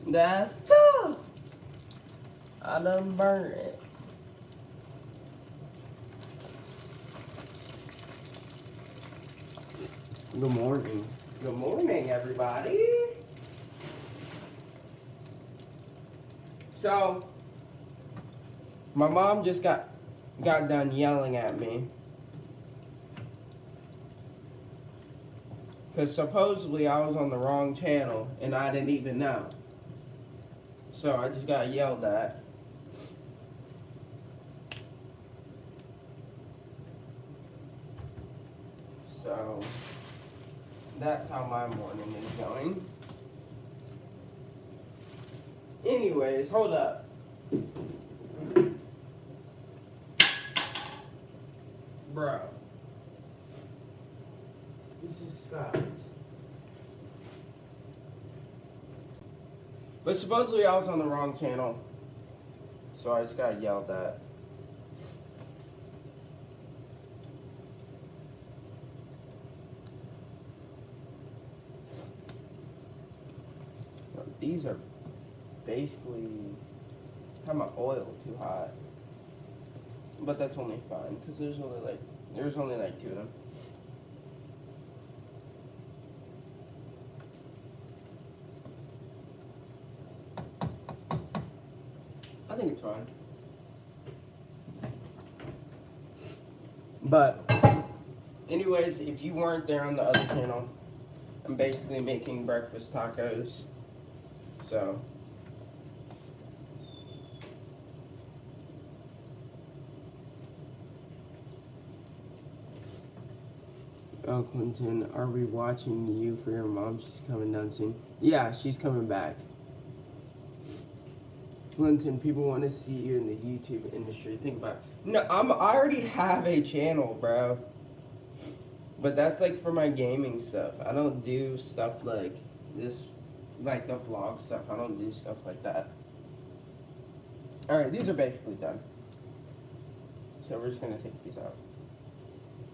That's tough. I done burnt it. Good morning. Good morning, everybody. So, my mom just got done yelling at me. Because supposedly I was on the wrong channel and I didn't even know. So I just got yelled at. So that's how my morning is going. Anyways, hold up. Bro. This is sucks. But supposedly I was on the wrong channel. So I just got yelled at. These are basically have my oil too hot. But that's only fine because there's only like 2 of them. I think it's fine. But anyways, if you weren't there on the other channel, I'm basically making breakfast tacos. So oh, Clinton, are we watching you for your mom? She's coming down soon. Yeah, she's coming back. Clinton, people want to see you in the YouTube industry. Think about it. No, I already have a channel, bro. But that's like for my gaming stuff. I don't do stuff like this, like the vlog stuff. I don't do stuff like that. Alright, these are basically done. So we're just going to take these out.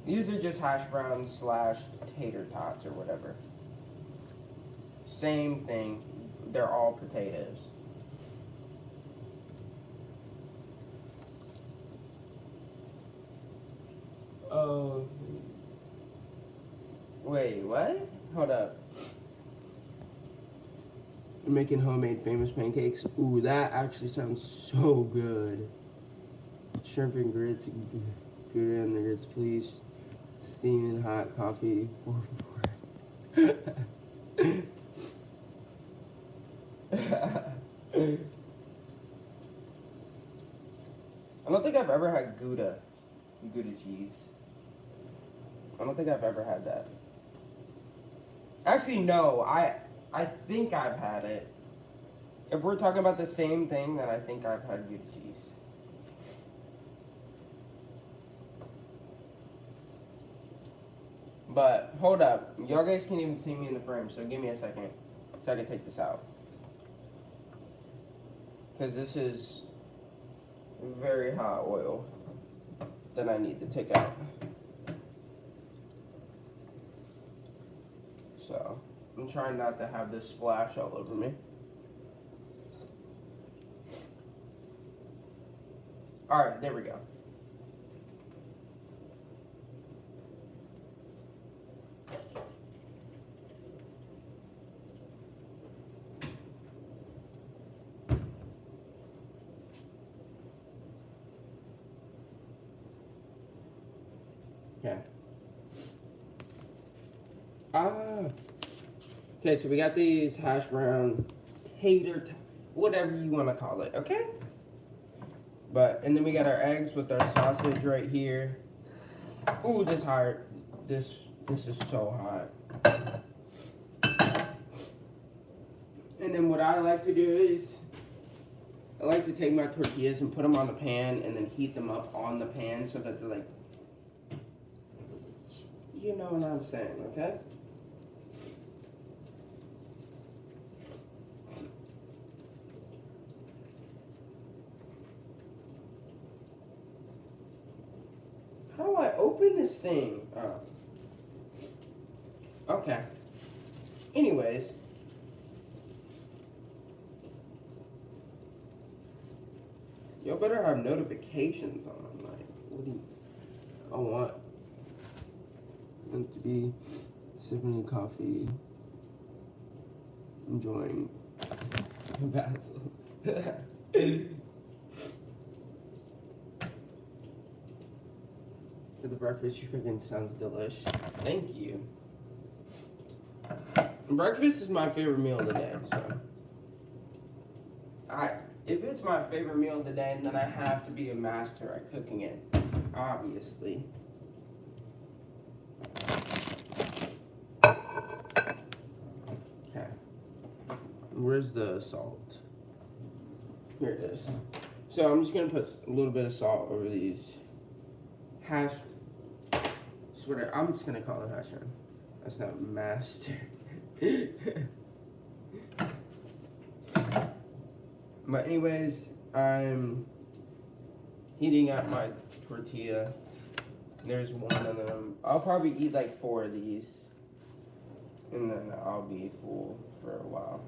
These are just hash browns / tater tots or whatever. Same thing. They're all potatoes. Oh. Wait, what? Hold up. I'm making homemade famous pancakes. Ooh, that actually sounds so good. Shrimp and grits, good in the grits, please. Steaming hot coffee. I don't think I've ever had Gouda cheese. I don't think I've ever had that. Actually, no. I think I've had it. If we're talking about the same thing, then I think I've had Gouda cheese. But, hold up. Y'all guys can't even see me in the frame, so give me a second so I can take this out. Because this is very hot oil that I need to take out. So, I'm trying not to have this splash all over me. Alright, there we go. Okay. Okay, so we got these hash brown tater, whatever you want to call it, okay? And then we got our eggs with our sausage right here. Ooh, this hot. This is so hot. And then what I like to do is, I like to take my tortillas and put them on the pan and then heat them up on the pan so that they're like, you know what I'm saying, okay? How do I open this thing? Oh. Okay. Anyways, better have notifications on. Like, what do you? I want them to be sipping coffee, enjoying Bazzles. The breakfast you're cooking sounds delish. Thank you. Breakfast is my favorite meal of the day, so if it's my favorite meal of the day, then I have to be a master at cooking it, obviously. Okay. Where's the salt? Here it is. So I'm just gonna put a little bit of salt over these hash. Swear, I'm just gonna call it hash brown. That's not master. But anyways, I'm heating up my tortilla. There's one of them. I'll probably eat like 4 of these, and then I'll be full for a while.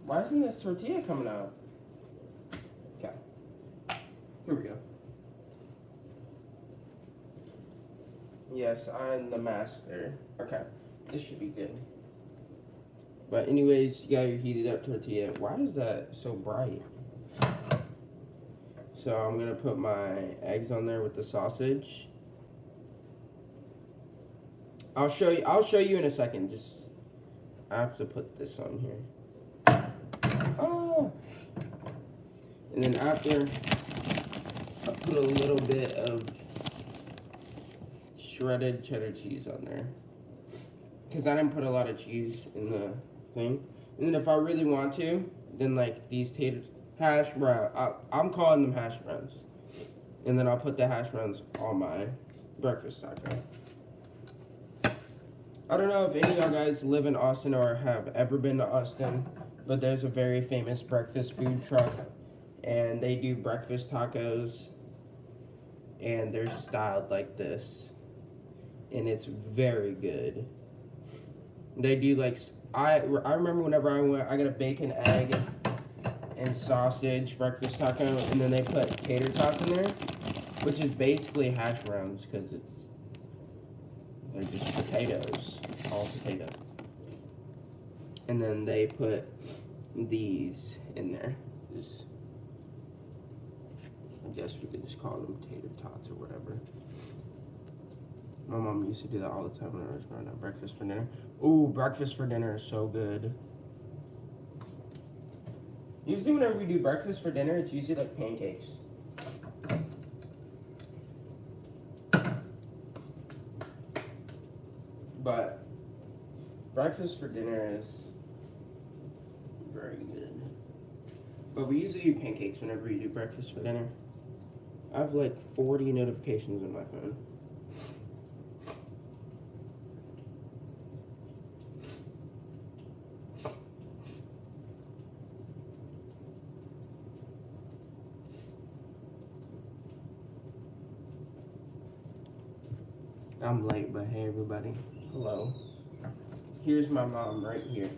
Why isn't this tortilla coming out? Okay. Here we go. Yes, I'm the master. Okay. This should be good. But anyways, you got your heated up tortilla. Why is that so bright? So I'm gonna put my eggs on there with the sausage. I'll show you in a second. Just I have to put this on here. Oh. And then after I put a little bit of shredded cheddar cheese on there. Because I didn't put a lot of cheese in the thing. And then if I really want to, then like these hash browns, I'm calling them hash browns. And then I'll put the hash browns on my breakfast taco. I don't know if any of y'all guys live in Austin or have ever been to Austin, but there's a very famous breakfast food truck. And they do breakfast tacos. And they're styled like this. And it's very good. They do like, I remember whenever I went, I got a bacon, egg, and sausage breakfast taco, and then they put tater tots in there, which is basically hash browns because they're just potatoes, all potatoes. And then they put these in there. Just, I guess we could just call them tater tots or whatever. My mom used to do that all the time when I was growing up. Breakfast for dinner. Ooh, breakfast for dinner is so good. Usually whenever we do breakfast for dinner, it's usually like pancakes. But breakfast for dinner is very good. But we usually do pancakes whenever we do breakfast for dinner. I have like 40 notifications on my phone. I'm late, but hey everybody, hello. Here's my mom right here.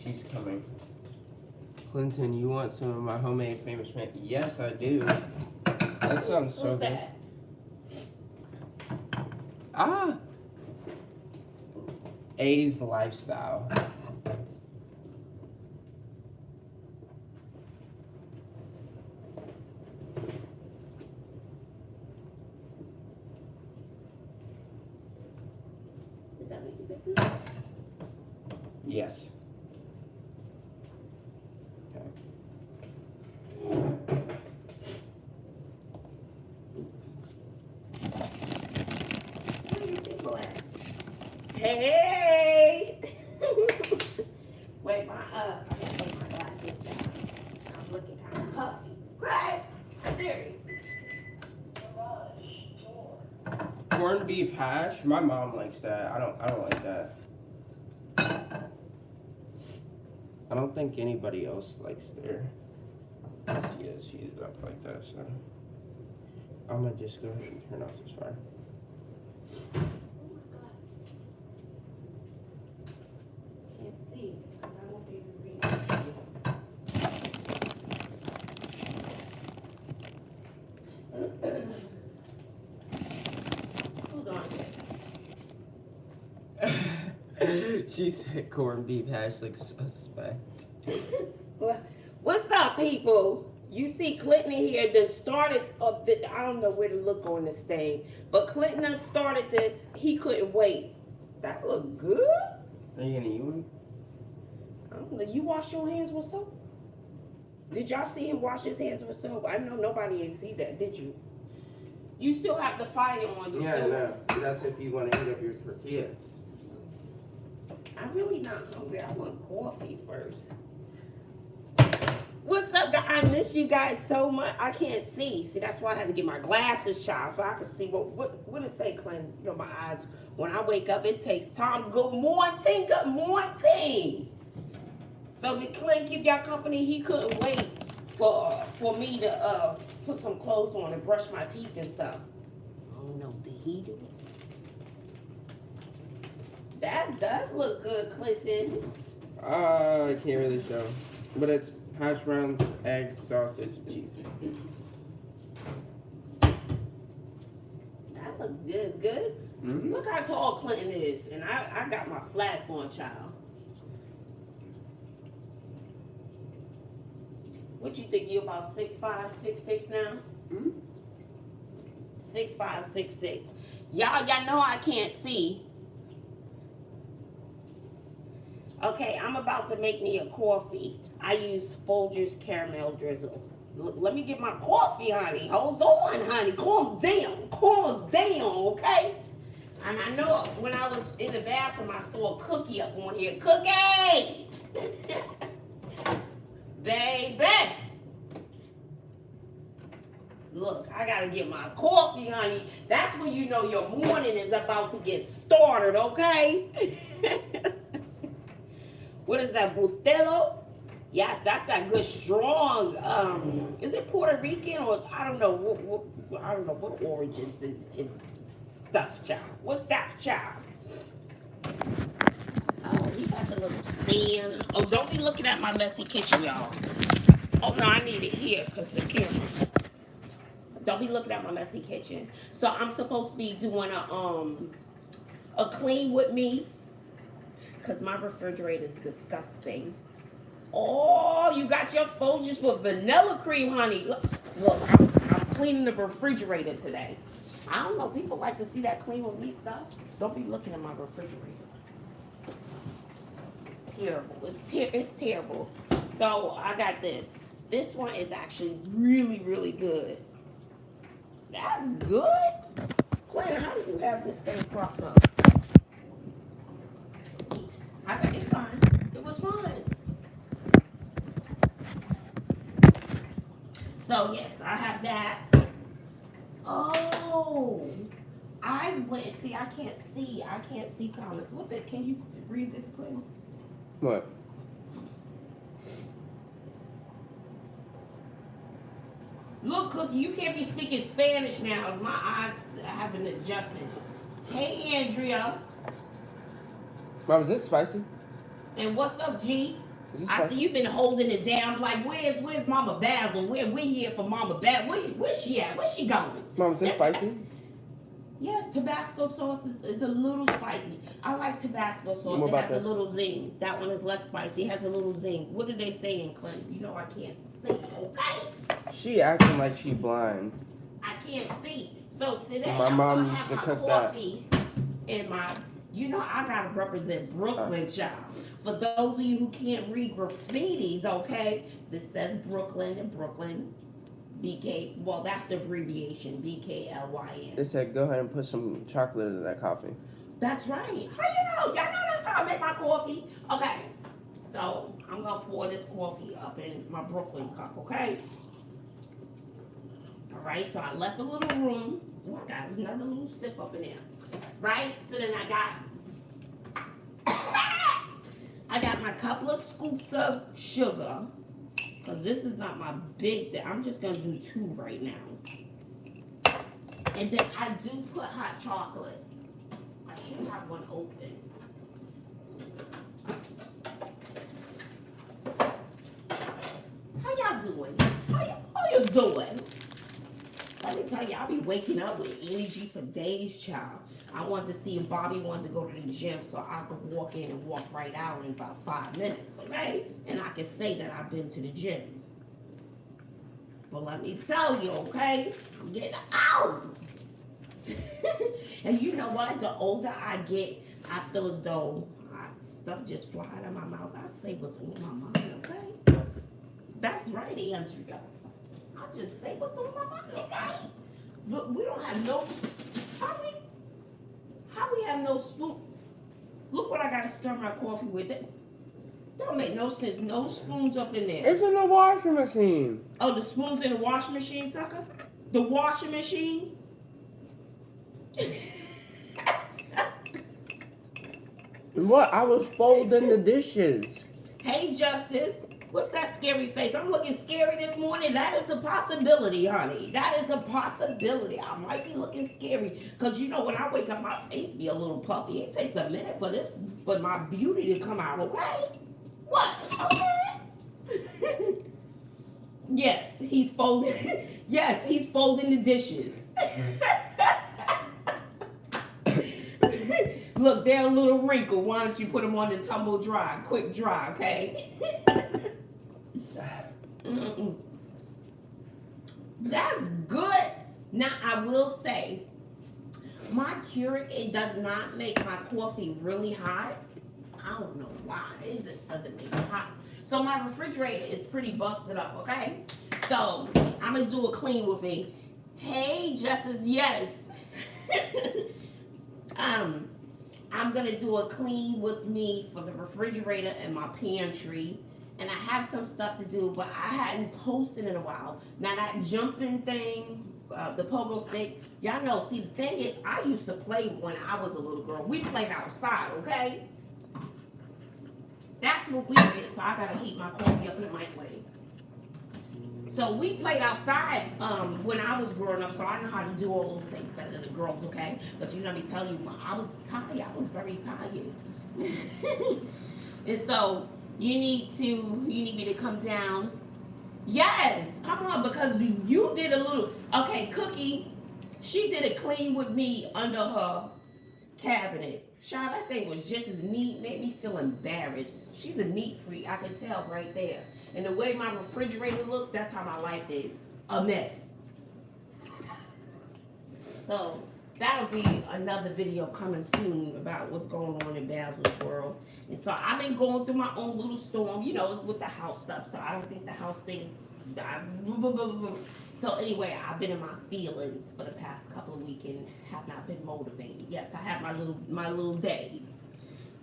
She's coming. Clinton, you want some of my homemade famous pan? Yes, I do. That sounds so good. Ah! A's lifestyle. Yes. Okay. Where are you people at? Hey! Wait, I gotta take my glasses down. I was looking kind of puffy. Right? Seriously. Corned beef hash. My mom likes that. I don't like that. I don't think anybody else likes their. She is up like that. So I'm gonna just go ahead and turn off this fire. Can't see. I won't be able to read. Who's on here? She said corned beef # suspect. What's up, people? You see Clinton here that started up the, I don't know where to look on this thing, but Clinton done started this. He couldn't wait. That look good? Are you gonna eat one? I don't know. You wash your hands with soap? Did y'all see him wash his hands with soap? I know nobody ain't see that, did you? You still have the fire on. You Yeah, still... no. That's if you want to heat up your tortillas. I'm really not hungry. I want coffee first. What's up, guys? I miss you guys so much. I can't see. See, that's why I had to get my glasses, child, so I can see what it say, Clinton. You know, my eyes. When I wake up, it takes time. Good morning. Good morning. So did Clinton keep y'all company? He couldn't wait for me to put some clothes on and brush my teeth and stuff. I don't know. Did he do it? That does look good, Clinton. I can't really show. But it's hash browns, eggs, sausage, cheese. That looks good. Good. Mm-hmm. Look how tall Clinton is. And I got my flats on, child. What you think? You about 6'5", 6'6" now? Mm-hmm. 6'5", 6'6". Y'all know I can't see. Okay, I'm about to make me a coffee. I use Folgers caramel drizzle. Let me get my coffee, honey. Hold on, honey. Calm down. Calm down, okay? And I know when I was in the bathroom, I saw a cookie up on here. Cookie! Baby! Look, I gotta get my coffee, honey. That's when you know your morning is about to get started, okay? What is that, Bustelo? Yes, that's that good strong. Is it Puerto Rican or I don't know what origins and stuff, child. What's that, child? Oh, he got the little stand. Oh, don't be looking at my messy kitchen, y'all. Oh no, I need it here because the camera. Don't be looking at my messy kitchen. So I'm supposed to be doing a clean with me. Because my refrigerator is disgusting. Oh, you got your Folgers with vanilla cream, honey. Look, I'm cleaning the refrigerator today. I don't know. People like to see that clean with me stuff. Don't be looking at my refrigerator. It's terrible. It's terrible. So I got this. This one is actually really, really good. That's good. Claire, how do you have this thing propped up? It's fine. It was fine. So yes, I have that. Oh, I went. See, I can't see. comments. What the? Can you read this, Clinton? What? Look, Cookie, you can't be speaking Spanish now. As my eyes haven't adjusted. Hey, Andrea. Mom, is this spicy? And what's up, G? Is this I spicy? see you've been holding it down. Like, where's Mama Bazzle? We're here for Mama Bazzle. Where's she at? Where's she going? Mom, is this spicy? Yes, Tabasco sauce is a little spicy. I like Tabasco sauce. What It about has this? a little zing. That one is less spicy. It has a little zing. What did they say in Clinton? You know I can't see, okay? She acting like she blind. I can't see. So today My I'm mom gonna used have to my cook that. coffee and my, you know, I gotta represent Brooklyn, child. For those of you who can't read graffitis, okay, this says Brooklyn and Brooklyn, BK. Well, that's the abbreviation, BKLYN. They said go ahead and put some chocolate in that coffee. That's right. How you know? Y'all know that's how I make my coffee. Okay, so I'm gonna pour this coffee up in my Brooklyn cup, okay? All right, so I left a little room. Ooh, I got another little sip up in there. Right? So then I got my couple of scoops of sugar. Because this is not my big thing. I'm just going to do 2 right now. And then I do put hot chocolate. I should have one open. How y'all doing? How you doing? Let me tell you, I'll be waking up with energy for days, child. I wanted to see if Bobby wanted to go to the gym so I could walk in and walk right out in about 5 minutes, okay? And I can say that I've been to the gym. But let me tell you, okay? I'm getting out. And you know what? The older I get, I feel as though stuff just fly out of my mouth. I say what's on my mind, okay? That's right, Andrea. I just say what's on my mind, okay? Look, we don't have no. How we have no spoon? Look what I gotta stir my coffee with. That don't make no sense. No spoons up in there. It's in the washing machine. Oh, the spoons in the washing machine, sucker? The washing machine? What? I was folding the dishes. Hey, Justice. What's that scary face? I'm looking scary this morning. That is a possibility, honey. That is a possibility. I might be looking scary. Because, you know, when I wake up, my face be a little puffy. It takes a minute for my beauty to come out, okay? What? Okay. Yes, he's folding. Yes, he's folding the dishes. Look, they're a little wrinkled. Why don't you put them on the tumble dry, quick dry, okay? Mm-mm. That's good. Now, I will say, my Keurig, it does not make my coffee really hot. I don't know why. It just doesn't make it hot. So my refrigerator is pretty busted up, okay? So I'm going to do a clean with me. Hey, Justice, yes. I'm going to do a clean with me for the refrigerator and my pantry. And I have some stuff to do, but I hadn't posted in a while. Now that jumping thing, the pogo stick, y'all know, see the thing is, I used to play when I was a little girl. We played outside, okay? That's what we did, so I gotta heat my coffee up in the microwave. So we played outside when I was growing up, so I know how to do all those things better than the girls, okay? But you know me tell you, I was tired, I was very tired. And so, you need me to come down. Yes, come on, because you did a little, okay, Cookie, she did a clean with me under her cabinet. Child, that thing was just as neat, made me feel embarrassed. She's a neat freak, I can tell right there. And the way my refrigerator looks, that's how my life is, a mess. So, that'll be another video coming soon about what's going on in Bazzle's world. And so I've been going through my own little storm. You know, it's with the house stuff. So I don't think the house thing is... So anyway, I've been in my feelings for the past couple of weeks and have not been motivated. Yes, I have my little days.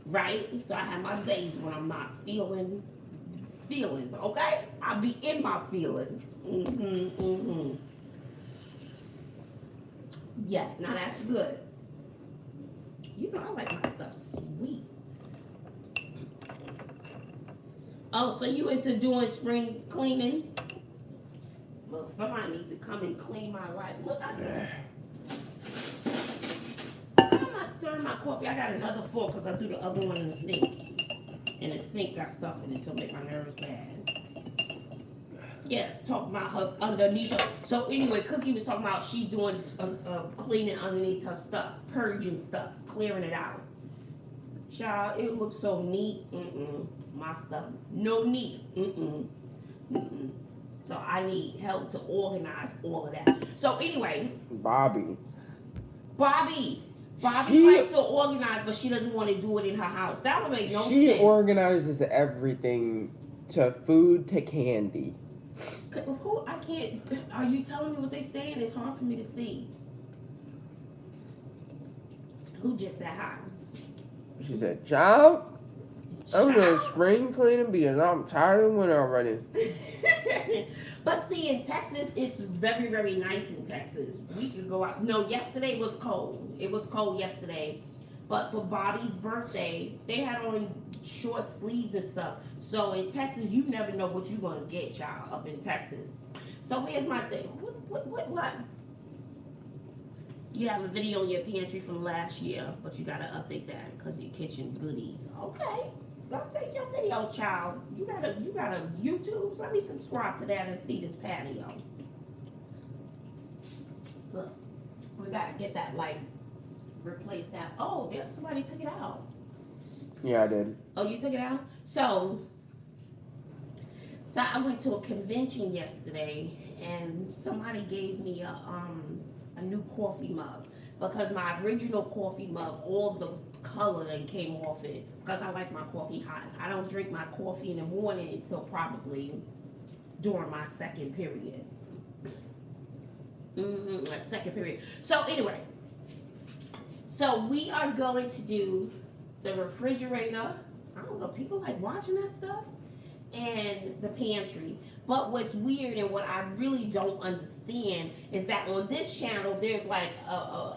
Right? So I have my days when I'm not feelings, okay? I'll be in my feelings. Yes, now that's good. You know I like my stuff sweet. Oh, so you into doing spring cleaning? Well, somebody needs to come and clean my life. Look, I'm not stirring my coffee. I got another fork because I threw the other one in the sink. And the sink got stuff in it, so it make my nerves bad. Yes, talking about her underneath her. So anyway, Cookie was talking about she's doing cleaning underneath her stuff, purging stuff, clearing it out. Child, it looks so neat. My stuff, no neat. So I need help to organize all of that. So anyway, Bobby likes to organize, but she doesn't want to do it in her house. That would make no sense. She organizes everything, to food to candy. Who? I can't. Are you telling me what they're saying? It's hard for me to see. Who just said hi? She said, "Child, I'm doing spring cleaning because I'm tired of winter already." But see, in Texas, it's very, very nice in Texas. We could go out. No, yesterday was cold. It was cold yesterday. But for Bobby's birthday, they had on short sleeves and stuff. So in Texas, you never know what you're going to get, y'all, up in Texas. So here's my thing. What? You have a video in your pantry from last year, but you gotta update that because your kitchen goodies. Okay. Don't take your video, child. You gotta YouTube. So let me subscribe to that and see this patio. Look, we gotta get that light. Replace that. Oh, yeah, somebody took it out. Yeah, I did. Oh, you took it out? So I went to a convention yesterday, and somebody gave me a new coffee mug because my original coffee mug, all the color that came off it because I like my coffee hot. I don't drink my coffee in the morning until probably during my second period. My second period. So anyway, so we are going to do the refrigerator. I don't know, people like watching that stuff. And the pantry. But what's weird and what I really don't understand is that on this channel there's like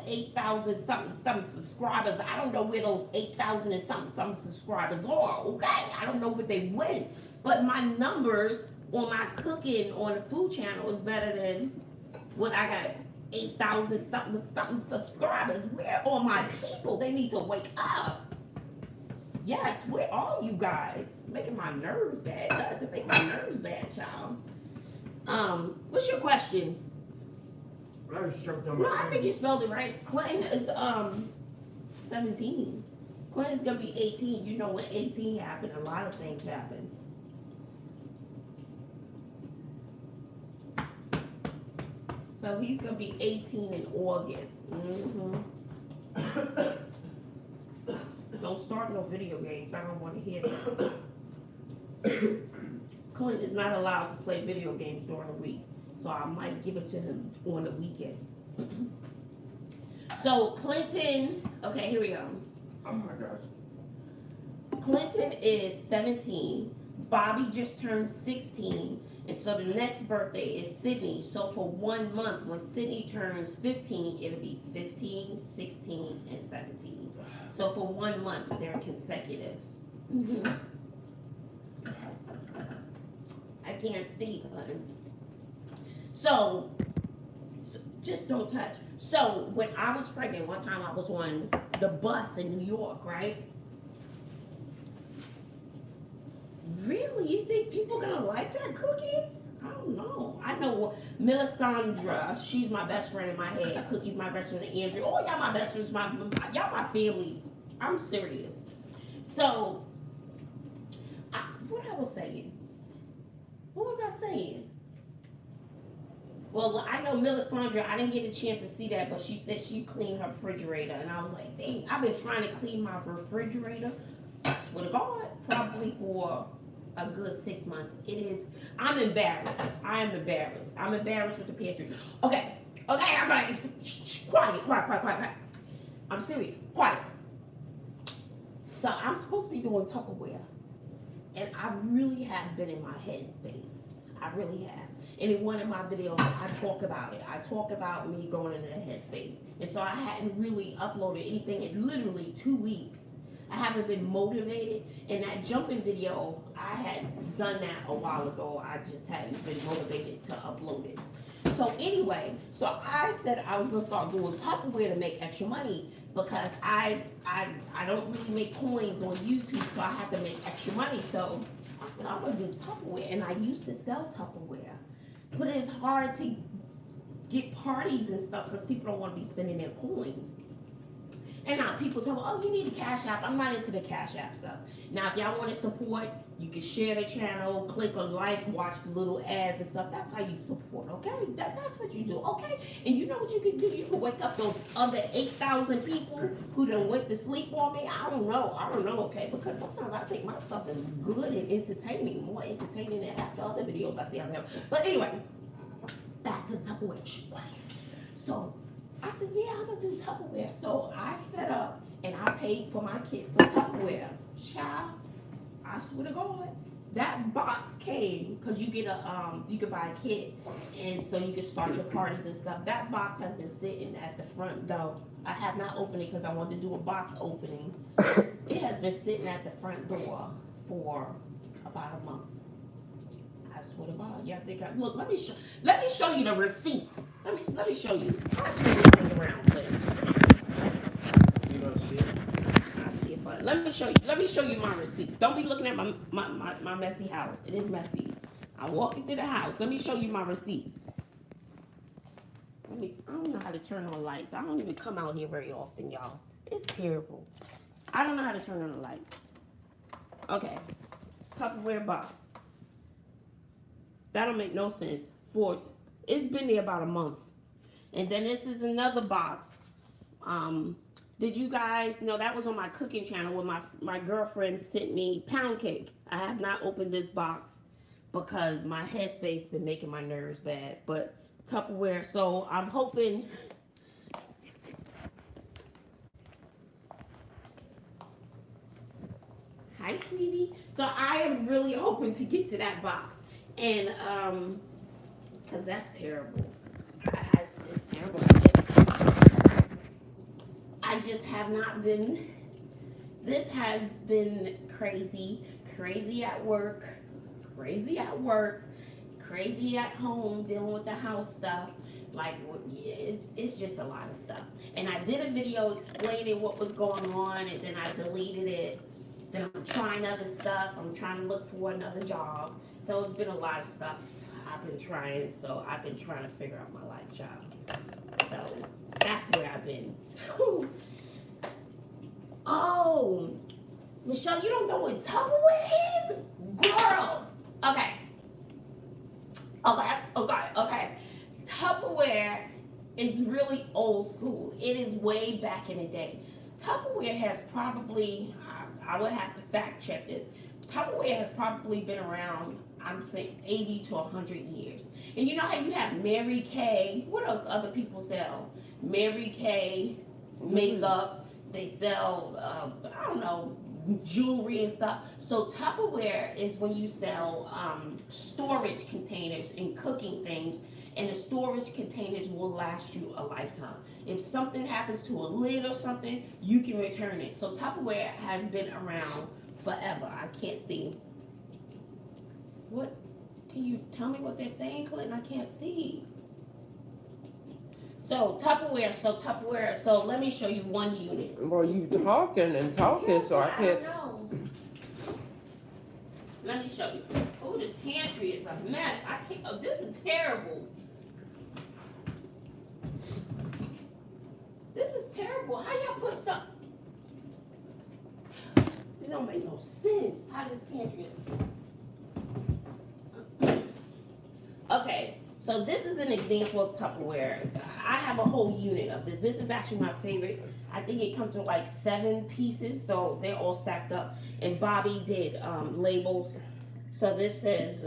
8,000 something subscribers. I don't know where those 8,000 and something subscribers are. Okay, I don't know where they went. But my numbers on my cooking on the food channel is better than what I got. 8,000 something subscribers. Where are my people? They need to wake up. Yes, where are you guys? Making my nerves bad. It doesn't make my nerves bad, child. What's your question? I was choked on No, I think you spelled it right. Clinton is 17. Clinton's gonna be 18. You know when 18 happened, a lot of things happen. So he's gonna be 18 in August. Don't start no video games. I don't want to hear that. Clint is not allowed to play video games during the week, so I might give it to him on the weekends. So Clinton, okay, here we go. Oh my gosh. Clinton is 17. Bobby just turned 16. And so the next birthday is Sydney. So for 1 month, when Sydney turns 15, it'll be 15, 16, and 17. So for 1 month, they're consecutive. I can't see. So just don't touch. So when I was pregnant, one time I was on the bus in New York, right? Really? You think people gonna like that cookie? I don't know. I know Melisandra, she's my best friend in my head. Cookie's my best friend, Andrew. Oh, y'all my best friends, y'all my family. I'm serious. So, what I was saying? What was I saying? Well, I know Melisandra, I didn't get a chance to see that, but she said she cleaned her refrigerator. And I was like, dang, I've been trying to clean my refrigerator. I swear to God, probably for a good 6 months. It is, I'm embarrassed. I am embarrassed. I'm embarrassed with the pantry. Okay, I'm like, quiet. I'm serious, quiet. So I'm supposed to be doing Tupperware. And I really have been in my headspace. I really have. And in one of my videos, I talk about it. I talk about me going into the headspace. And so I hadn't really uploaded anything in literally 2 weeks. I haven't been motivated. And that jumping video, I had done that a while ago. I just hadn't been motivated to upload it. So anyway, so I said I was gonna start doing Tupperware to make extra money because I don't really make coins on YouTube, so I have to make extra money. So I said I'm gonna do Tupperware, and I used to sell Tupperware, but it's hard to get parties and stuff because people don't want to be spending their coins. And now people tell me, oh, you need a Cash App. I'm not into the Cash App stuff. Now, if y'all want to support, you can share the channel, click on like, watch the little ads and stuff. That's how you support, okay? That's what you do, okay? And you know what you can do? You can wake up those other 8,000 people who done went to sleep on me. I don't know, okay? Because sometimes I think my stuff is good and entertaining, more entertaining than half the other videos I see on there. But anyway, back to the Tupperware. Shh, quiet. So I said, yeah, I'm gonna do Tupperware. So I set up and I paid for my kit for Tupperware. Child, I swear to God, that box came because you get you can buy a kit, and so you can start your parties and stuff. That box has been sitting at the front door. I have not opened it because I wanted to do a box opening. It has been sitting at the front door for about a month. I swear to God, y'all think I look? Let me show you the receipts. Let me show you. I'll turn this thing around, please. You don't see it? I see it, but let me show you. Let me show you my receipt. Don't be looking at my messy house. It is messy. I walk into the house. Let me show you my receipts. I don't know how to turn on lights. I don't even come out here very often, y'all. It's terrible. I don't know how to turn on the lights. Okay. Tupperware box. That'll make no sense. It's been there about a month. And then this is another box. Did you guys know that was on my cooking channel when my girlfriend sent me pound cake? I have not opened this box because my headspace been making my nerves bad. But Tupperware, so I'm hoping. Hi, sweetie. So I am really hoping to get to that box, and because that's terrible. It's terrible. I just have not been. This has been crazy. Crazy at work. Crazy at work. Crazy at home dealing with the house stuff. Like, it's just a lot of stuff. And I did a video explaining what was going on, and then I deleted it. Then I'm trying other stuff. I'm trying to look for another job. So it's been a lot of stuff I've been trying. So I've been trying to figure out my life, child. So that's where I've been. Oh, Michelle, you don't know what Tupperware is? Girl. Okay. Tupperware is really old school. It is way back in the day. Tupperware has probably, I would have to fact check this. Tupperware has probably been around, I'm saying 80 to 100 years. And you know how you have Mary Kay, what else other people sell? Mary Kay makeup, they sell, I don't know, jewelry and stuff. So Tupperware is when you sell storage containers and cooking things, and the storage containers will last you a lifetime. If something happens to a lid or something, you can return it. So Tupperware has been around forever. I can't see. What? Can you tell me what they're saying, Clinton? I can't see. So Tupperware, so let me show you one unit. Well, you talking and talking, so I can't. Know. Let me show you. Oh, this pantry is a mess. I can't. Oh, this is terrible. This is terrible. How y'all put stuff? It don't make no sense. How this pantry is. Okay. So this is an example of Tupperware. I have a whole unit of this. This is actually my favorite. I think it comes with like 7 pieces, so they're all stacked up. And Bobby did labels. So this says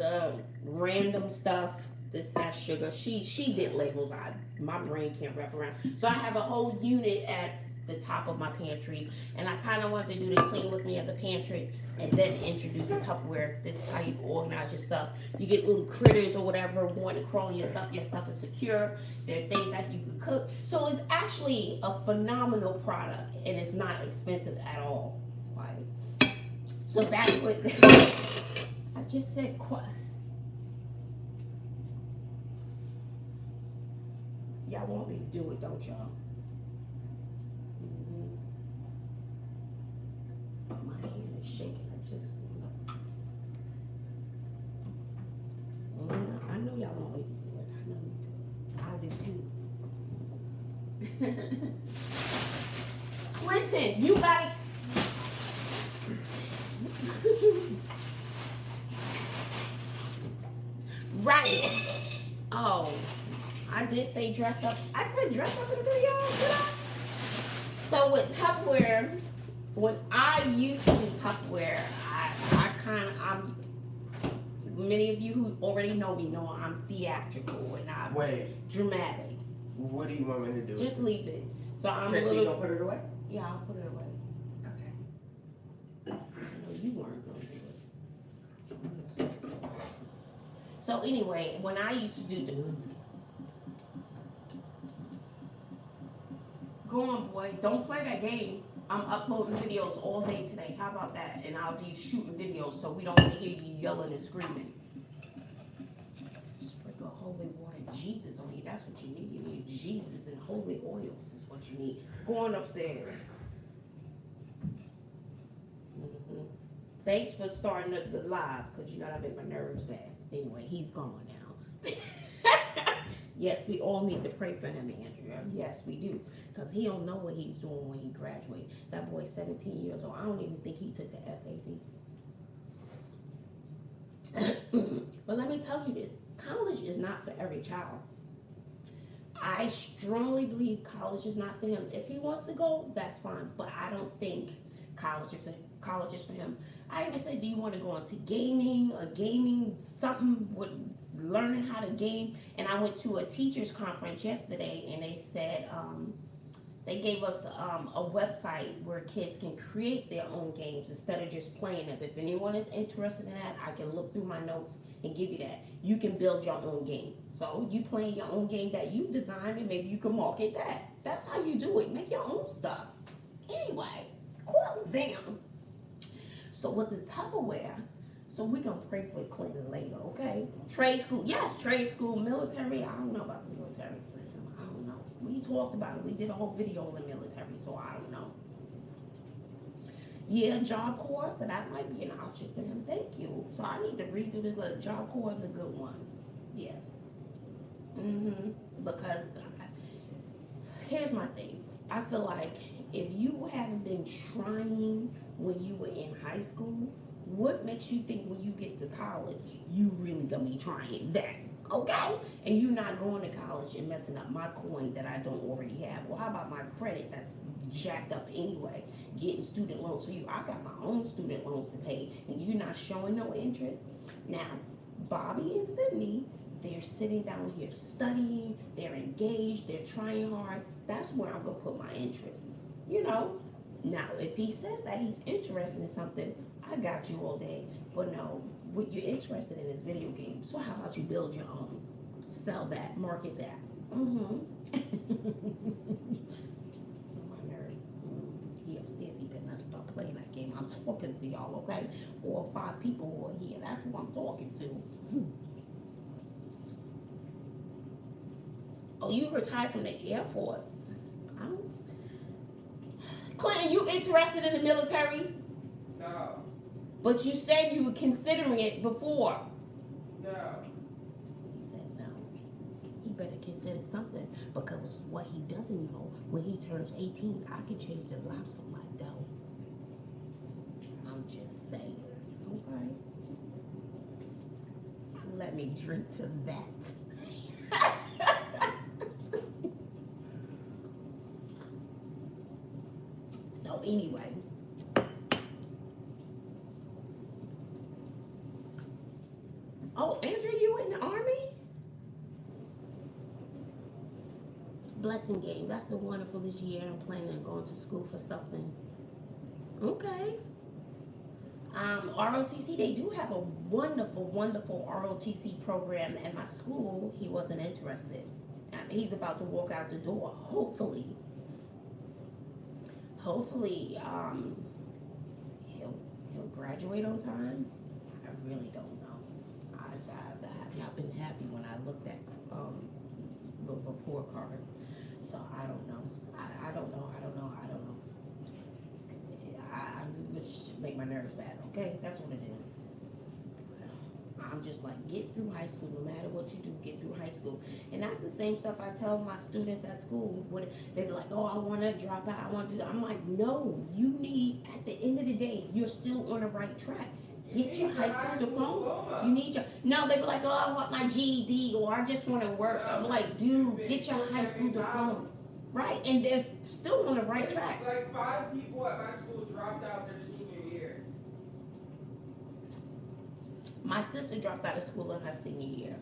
random stuff. This has sugar. She did labels. My brain can't wrap around. So I have a whole unit at the top of my pantry, and I kind of wanted to do the clean with me at the pantry, and then introduce the Tupperware. This is how you organize your stuff. You get little critters or whatever wanting to crawl in your stuff. Your stuff is secure. There are things that you can cook. So it's actually a phenomenal product, and it's not expensive at all. Like, so that's what I just said. Y'all want me to do it, don't y'all? My hand is shaking. I know y'all want me to do it. I know. I do too. Clinton, you got it. Right. Oh, I did say dress up. I said dress up in the video, did I? So with Tupperware, when I used to do Tupperware, I'm many of you who already know me know I'm theatrical and I'm dramatic. What do you want me to do? Just leave it. So I'm okay, so you gonna put it away? Yeah, I'll put it away. Okay. No, you weren't gonna do it. So anyway, when I used to do the go on, boy, don't play that game. I'm uploading videos all day today. How about that? And I'll be shooting videos so we don't hear you yelling and screaming. little holy water, Jesus on you. That's what you need. You need Jesus and holy oils is what you need. Go on upstairs. hmm Thanks for starting up the live, because you know that made my nerves bad. Anyway, he's gone now. Yes, we all need to pray for him, Andrea. Yes, we do. Because he don't know what he's doing when he graduates. That boy's 17 years old. I don't even think he took the SAT. But let me tell you this. College is not for every child. I strongly believe college is not for him. If he wants to go, that's fine. But I don't think college is for him. I even said, do you want to go into gaming, something with learning how to game? And I went to a teachers conference yesterday, and they said they gave us a website where kids can create their own games instead of just playing them. If anyone is interested in that, I can look through my notes and give you that. You can build your own game. So you playing your own game that you designed, and maybe you can market that. That's how you do it. Make your own stuff. Anyway, cool down. So with the Tupperware, so we're going to pray for Clinton later, okay? Trade school, yes, trade school, military. I don't know about the military for him. I don't know. We talked about it. We did a whole video on the military, so I don't know. Yeah, Job Corps, so that might be an option for him. Thank you. So I need to redo this letter. Job Corps is a good one. Yes. Because here's my thing. I feel like if you haven't been trying when you were in high school, what makes you think when you get to college, you really gonna be trying that? Okay? And you're not going to college and messing up my coin that I don't already have. Well, how about my credit that's jacked up anyway? Getting student loans for you. I got my own student loans to pay, and you're not showing no interest. Now, Bobby and Sydney, they're sitting down here studying, they're engaged, they're trying hard. That's where I'm gonna put my interest. You know? Now, if he says that he's interested in something, I got you all day. But no, what you're interested in is video games. So how about you build your own? Sell that, market that. He upstairs, he better not start playing that game. I'm talking to y'all, okay? 4 or 5 people who are here. That's who I'm talking to. Oh, you retired from the Air Force. Clinton, you interested in the militaries? No. But you said you were considering it before. No. He said no. He better consider something, because what he doesn't know, when he turns 18, I can change the locks on my door. I'm just saying. Okay? Let me drink to that. So anyway. Oh, Andrew, you in the Army? Blessing game. That's so wonderful this year. I'm planning on going to school for something. Okay. ROTC, they do have a wonderful, wonderful ROTC program at my school. He wasn't interested. He's about to walk out the door, hopefully. Hopefully, he'll graduate on time. I really don't know. I have not been happy when I looked at the report cards. So I don't know. I don't know. Which make my nerves bad. Okay, that's what it is. I'm just like, get through high school. No matter what you do, get through high school. And that's the same stuff I tell my students at school. They're like, oh, I want to drop out. I want to do that. I'm like, no, you need, at the end of the day, you're still on the right track. Get your high school diploma. You need your, no, they were like, oh, I want my GED, or I just want to work. I'm like, dude, get your high school diploma. Right? And they're still on the right track. Like 5 people at my school dropped out their senior year. My sister dropped out of school in her senior year.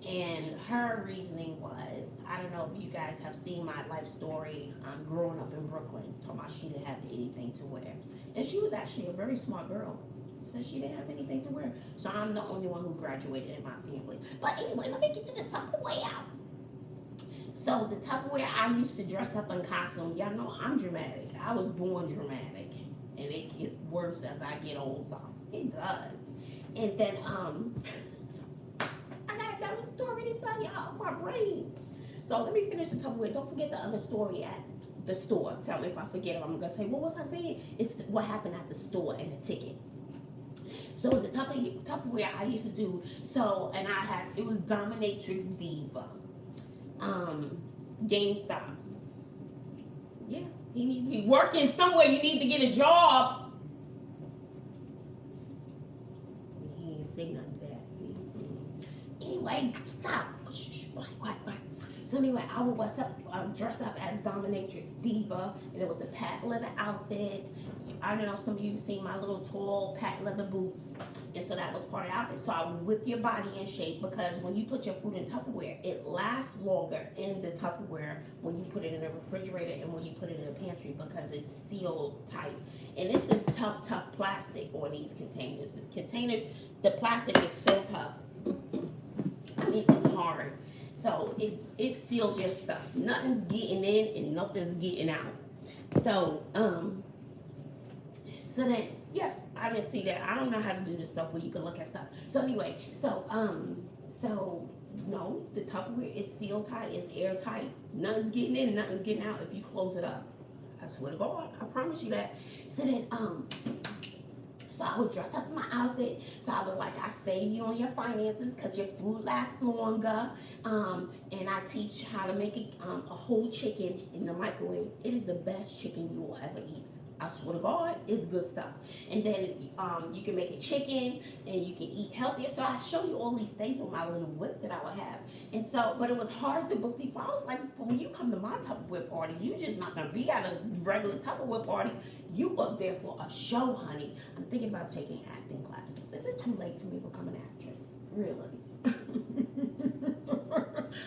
And her reasoning was, I don't know if you guys have seen my life story growing up in Brooklyn, talking about she didn't have anything to wear. And she was actually a very smart girl. So she didn't have anything to wear. So I'm the only one who graduated in my family. But anyway, let me get to the Tupperware. So the Tupperware, I used to dress up in costume. Y'all know I'm dramatic. I was born dramatic. And it gets worse as I get older. It does. And then I got story to tell y'all. My brain. So let me finish the Tupperware. Don't forget the other story at the store. Tell me if I forget it. I'm gonna say, what was I saying? It's what happened at the store and the ticket. So the Tupperware I used to do. So and I had it was Dominatrix Diva, GameStop. Yeah, he needs to be working somewhere. You need to get a job. He ain't say nothing bad. See? Anyway, stop. Shh, quiet. So anyway, I would dress up as Dominatrix Diva, and it was a patent leather outfit. I don't know, some of you have seen my little tall patent leather boots, and so that was part of the outfit. So I would whip your body in shape, because when you put your food in Tupperware, it lasts longer in the Tupperware when you put it in the refrigerator and when you put it in the pantry, because it's sealed tight. And this is tough plastic on these containers. The plastic is so tough. I mean, it's hard. So it seals your stuff. Nothing's getting in and nothing's getting out. So then, yes, I didn't see that. I don't know how to do this stuff where you can look at stuff. So anyway, so no, the Tupperware is sealed tight, it's airtight. Nothing's getting in, nothing's getting out if you close it up. I swear to God, I promise you that. So then, so I would dress up in my outfit. So I was like, I save you on your finances because your food lasts longer. And I teach how to make a whole chicken in the microwave. It is the best chicken you will ever eat. I swear to God, it's good stuff. And then you can make a chicken and you can eat healthier. So I show you all these things on my little whip that I would have. And so, but it was hard to book these. I was like, when you come to my Tupperware party, you're just not gonna be at a regular Tupperware party. You up there for a show, honey. I'm thinking about taking acting classes. Is it too late for me to become an actress? Really?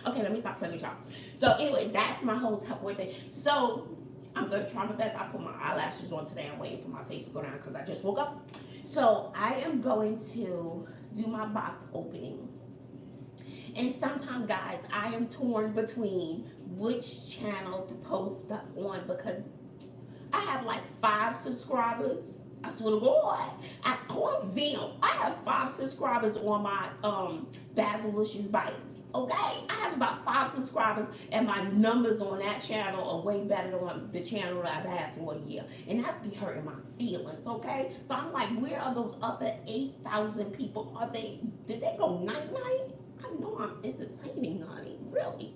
Okay, let me stop playing with y'all. So anyway, that's my whole Tupperware thing. So I'm gonna try my best. I put my eyelashes on today. I'm waiting for my face to go down because I just woke up. So I am going to do my box opening. And sometimes, guys, I am torn between which channel to post stuff on, because I have like 5 subscribers. I swear to God, at Coinzim, I have 5 subscribers on my Bazzle Bites. Okay, I have about 5 subscribers, and my numbers on that channel are way better than the channel that I've had for a year, and that be hurting my feelings. Okay, so I'm like, where are those other 8,000 people? Did they go night? I know I'm entertaining, honey. Really?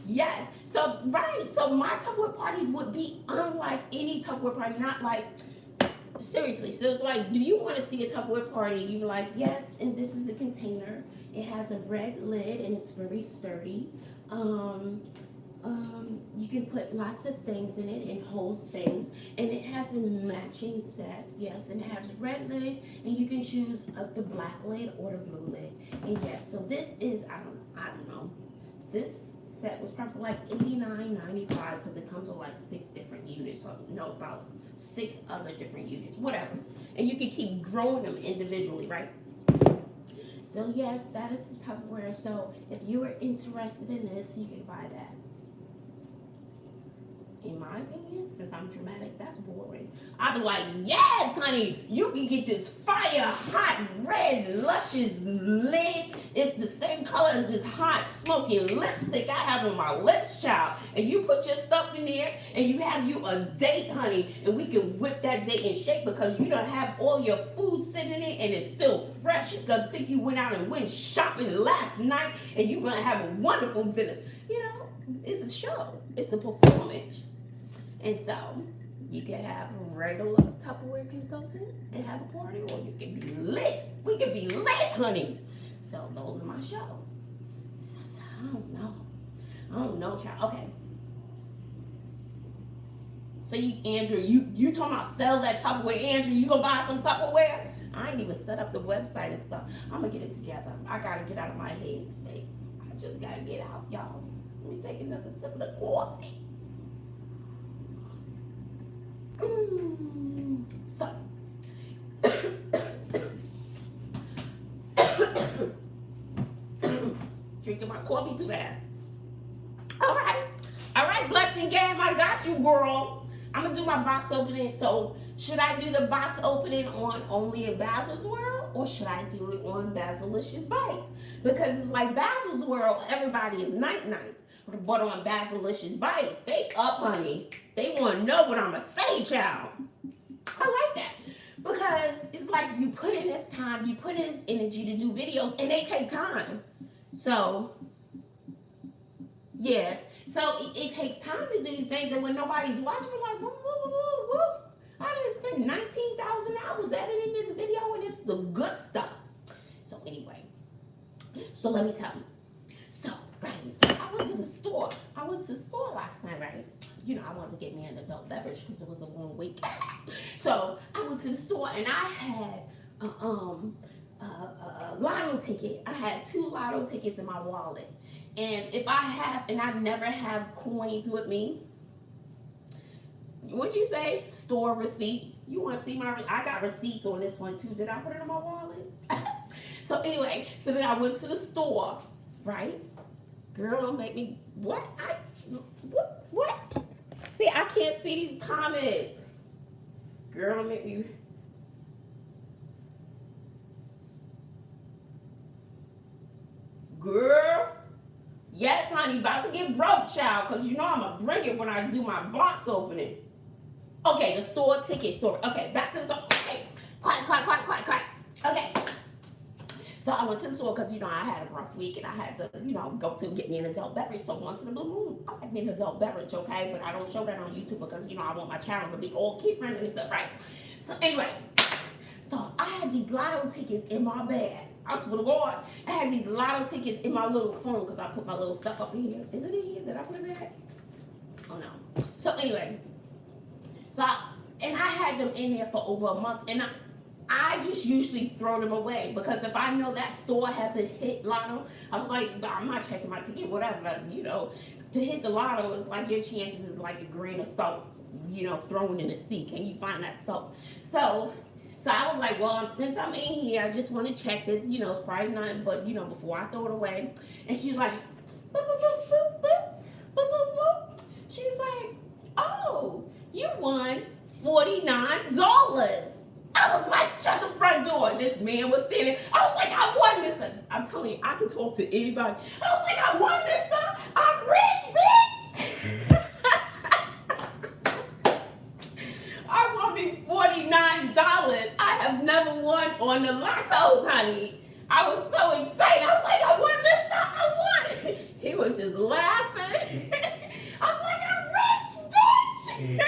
Yes. So right. So my Tupperware parties would be unlike any Tupperware party. Not like. Seriously, so it's like, do you want to see a Tupperware party? You're like, yes, and this is a container. It has a red lid and it's very sturdy. You can put lots of things in it and holds things, and it has a matching set, yes, and it has a red lid, and you can choose the black lid or the blue lid. And yes, so this is, I don't know, this set was probably like $89.95 because it comes with like 6 different units, or no, about 6 other different units, whatever. And you can keep growing them individually, right? So yes, that is the Tupperware. So if you are interested in this, you can buy that. In my opinion, since I'm dramatic, that's boring. I'd be like, yes, honey, you can get this fire, hot, red, luscious lid. It's the same color as this hot, smoky lipstick I have on my lips, child. And you put your stuff in there, and you have you a date, honey, and we can whip that date in shape, because you don't have all your food sitting in it, and it's still fresh. It's gonna think you went out and went shopping last night, and you're gonna have a wonderful dinner. You know, it's a show. It's a performance. And so, you can have a regular Tupperware consultant and have a party, or you can be lit. We can be lit, honey. So, those are my shows. I don't know, child. Okay. So, Andrew, you talking about sell that Tupperware. Andrew, you gonna buy some Tupperware? I ain't even set up the website and stuff. I'm gonna get it together. I gotta get out of my head space. I just gotta get out, y'all. Let me take another sip of the coffee. So, drinking my coffee too fast. All right, Blessing Game, I got you, girl. I'm gonna do my box opening. So should I do the box opening on only in Bazzle's World, or should I do it on Bazzleicious Bites? Because it's like Bazzle's World, everybody is night night, but on Bazzleicious Bites, they up, honey. They want to know what I'ma say, child. I like that because it's like you put in this time, you put in this energy to do videos, and they take time. So yes, so it takes time to do these things, and when nobody's watching, we're like, whoop, whoop, whoop, whoop. I didn't spend 19,000 hours editing this video, and it's the good stuff. So anyway, so let me tell you. So, right, so I went to the store. I went to the store last night, right? You know, I wanted to get me an adult beverage because it was a long week. So I went to the store and I had a lotto ticket. I had 2 lotto tickets in my wallet. And if I have, and I never have coins with me, what'd you say? Store receipt. You want to see my, I got receipts on this one too. Did I put it in my wallet? So anyway, so then I went to the store, right? Girl, don't make me, what? What? See, I can't see these comments. Girl, don't make me. Girl. Yes, honey, about to get broke, child, because you know I'm going to bring it when I do my box opening. Okay, the store ticket store. Okay, back to the store. Okay, quiet. Okay. So I went to the store because, you know, I had a rough week and I had to, you know, go to get me an adult beverage. So I went to the Blue Moon. I like me an adult beverage, okay? But I don't show that on YouTube because, you know, I want my channel to be all kid-friendly and stuff, right? So anyway, so I had these lotto tickets in my bag. I swear to God, I had these lotto tickets in my little phone because I put my little stuff up in here. Is it in here? Did I put it back? Oh, no. So anyway, and I had them in there for over a month. And I just usually throw them away because if I know that store hasn't hit lotto, I was like, I'm not checking my ticket, whatever, you know. To hit the lotto is like your chances is like a grain of salt, you know, thrown in the sea. Can you find that salt? So I was like, well, since I'm in here, I just want to check this, you know, it's probably nothing, but, you know, before I throw it away. And she was like, boop, boop, boop, boop, boop, boop, boop, boop. She was like, oh, you won $49. I was like, shut the front door. And this man was standing. I was like, I won this. I'm telling you, I can talk to anybody. I was like, I won this stuff. I'm rich, bitch. I won me $49. I have never won on the lottos, honey. I was so excited. I was like, I won this stuff. I won. He was just laughing. I'm like, I'm rich, bitch.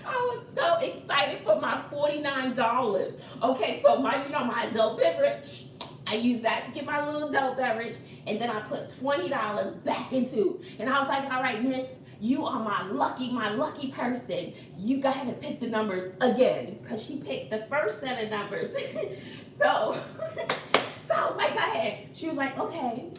I was so excited for my $49. Okay, so my adult beverage, I used that to get my little adult beverage, and then I put $20 back into. And I was like, all right, miss, you are my lucky person. You gotta pick the numbers again, because she picked the first set of numbers. So I was like, go ahead. She was like, okay,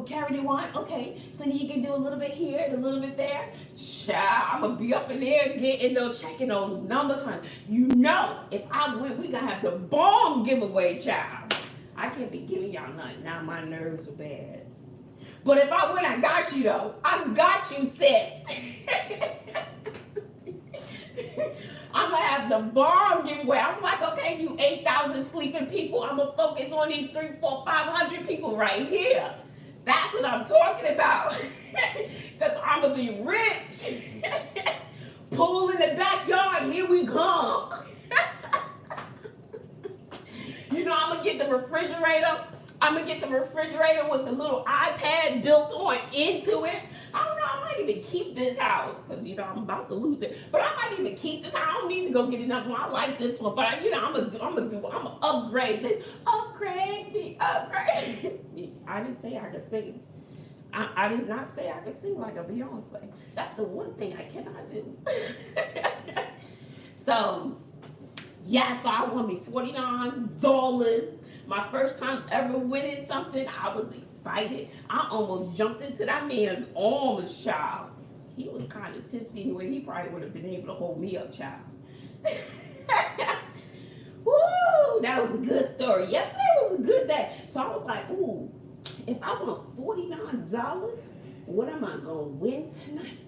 carry the one. Okay, so then you can do a little bit here and a little bit there. Child, I'm gonna be up in there getting those, checking those numbers, honey. You know, if I win, we gonna have the bomb giveaway, child. I can't be giving y'all nothing. Now my nerves are bad. But if I win, I got you though. I got you, sis. I'm gonna have the bomb giveaway. I'm like, okay, you 8,000 sleeping people, I'm gonna focus on these 300, 400, 500 people right here. That's what I'm talking about. Because I'm gonna be rich. Pool in the backyard, here we come. You know, I'm gonna get the refrigerator. I'm gonna get the refrigerator with the little iPad built on into it. I don't know, I might even keep this house because, you know, I'm about to lose it. But I might even keep this. I don't need to go get another one. I like this one, but you know, I'm gonna upgrade this. Upgrade. I didn't say I could sing. I did not say I could sing like a Beyonce. That's the one thing I cannot do. So, yes, I won me $49. My first time ever winning something, I was excited. I almost jumped into that man's arms, child. He was kind of tipsy anyway. He probably would have been able to hold me up, child. Woo, that was a good story. Yesterday was a good day. So I was like, ooh, if I won $49, what am I gonna win tonight?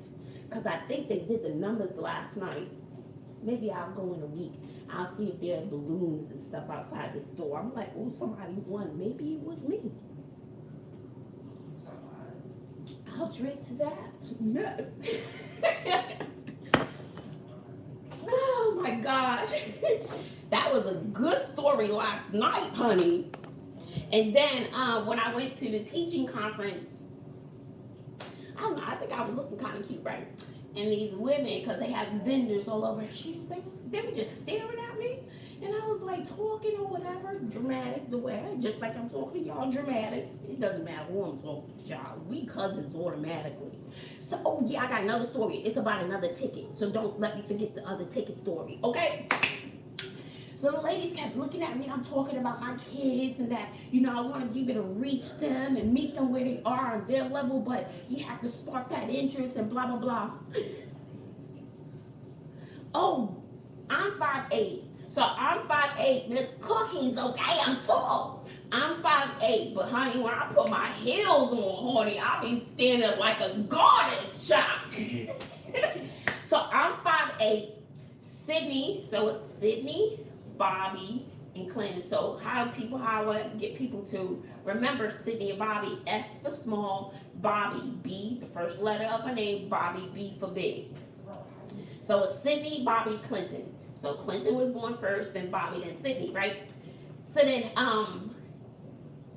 Cause I think they did the numbers last night. Maybe I'll go in a week. I'll see if there are balloons and stuff outside the store. I'm like, oh, somebody won. Maybe it was me. I'll drink to that. Yes. Oh my gosh. That was a good story last night, honey. And then when I went to the teaching conference, I don't know, I think I was looking kind of cute, right? And these women, because they have vendors all over, they were just staring at me. And I was like talking or whatever, dramatic the way, just like I'm talking to y'all, dramatic. It doesn't matter who I'm talking to y'all. We cousins automatically. So, oh yeah, I got another story. It's about another ticket. So don't let me forget the other ticket story, okay? So the ladies kept looking at me, and I'm talking about my kids and that, you know, I want to be able to reach them and meet them where they are on their level, but you have to spark that interest and blah, blah, blah. Oh, I'm 5'8". So I'm 5'8", Miss Cookies, okay, I'm tall. I'm 5'8", but honey, when I put my heels on, honey, I'll be standing up like a goddess, child. So I'm 5'8", Sydney, so it's Sydney, Bobby, and Clinton. So how I get people to remember Sydney and Bobby, S for small, Bobby, B, the first letter of her name, Bobby, B for big. So it's Sydney, Bobby, Clinton. So Clinton was born first, then Bobby, then Sydney, right? So then,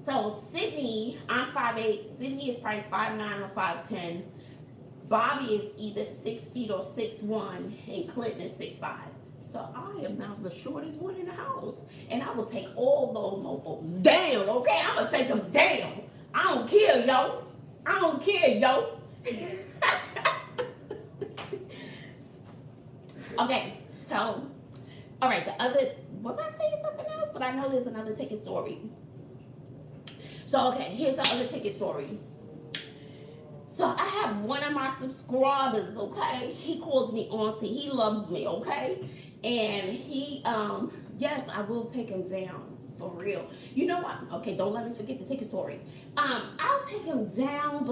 so Sydney, I'm 5'8", Sydney is probably 5'9" or 5'10". Bobby is either 6 feet or 6'1", and Clinton is 6'5". So I am now the shortest one in the house. And I will take all those mofos down, okay? I'm gonna take them down. I don't care, yo. I don't care, yo. Okay, so, all right, was I saying something else? But I know there's another ticket story. So, okay, here's the other ticket story. So I have one of my subscribers, okay? He calls me auntie. He loves me, okay? And he, yes, I will take him down, for real. You know what? Okay, don't let me forget the ticket story. I'll take him down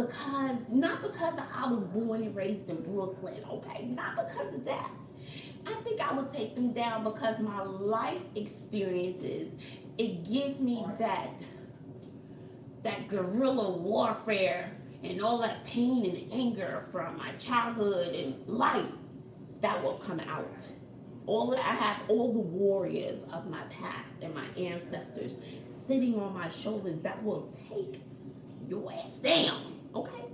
not because I was born and raised in Brooklyn, okay? Not because of that. I think I would take them down because my life experiences, it gives me that guerrilla warfare and all that pain and anger from my childhood and life that will come out. I have all the warriors of my past and my ancestors sitting on my shoulders that will take your ass down, okay?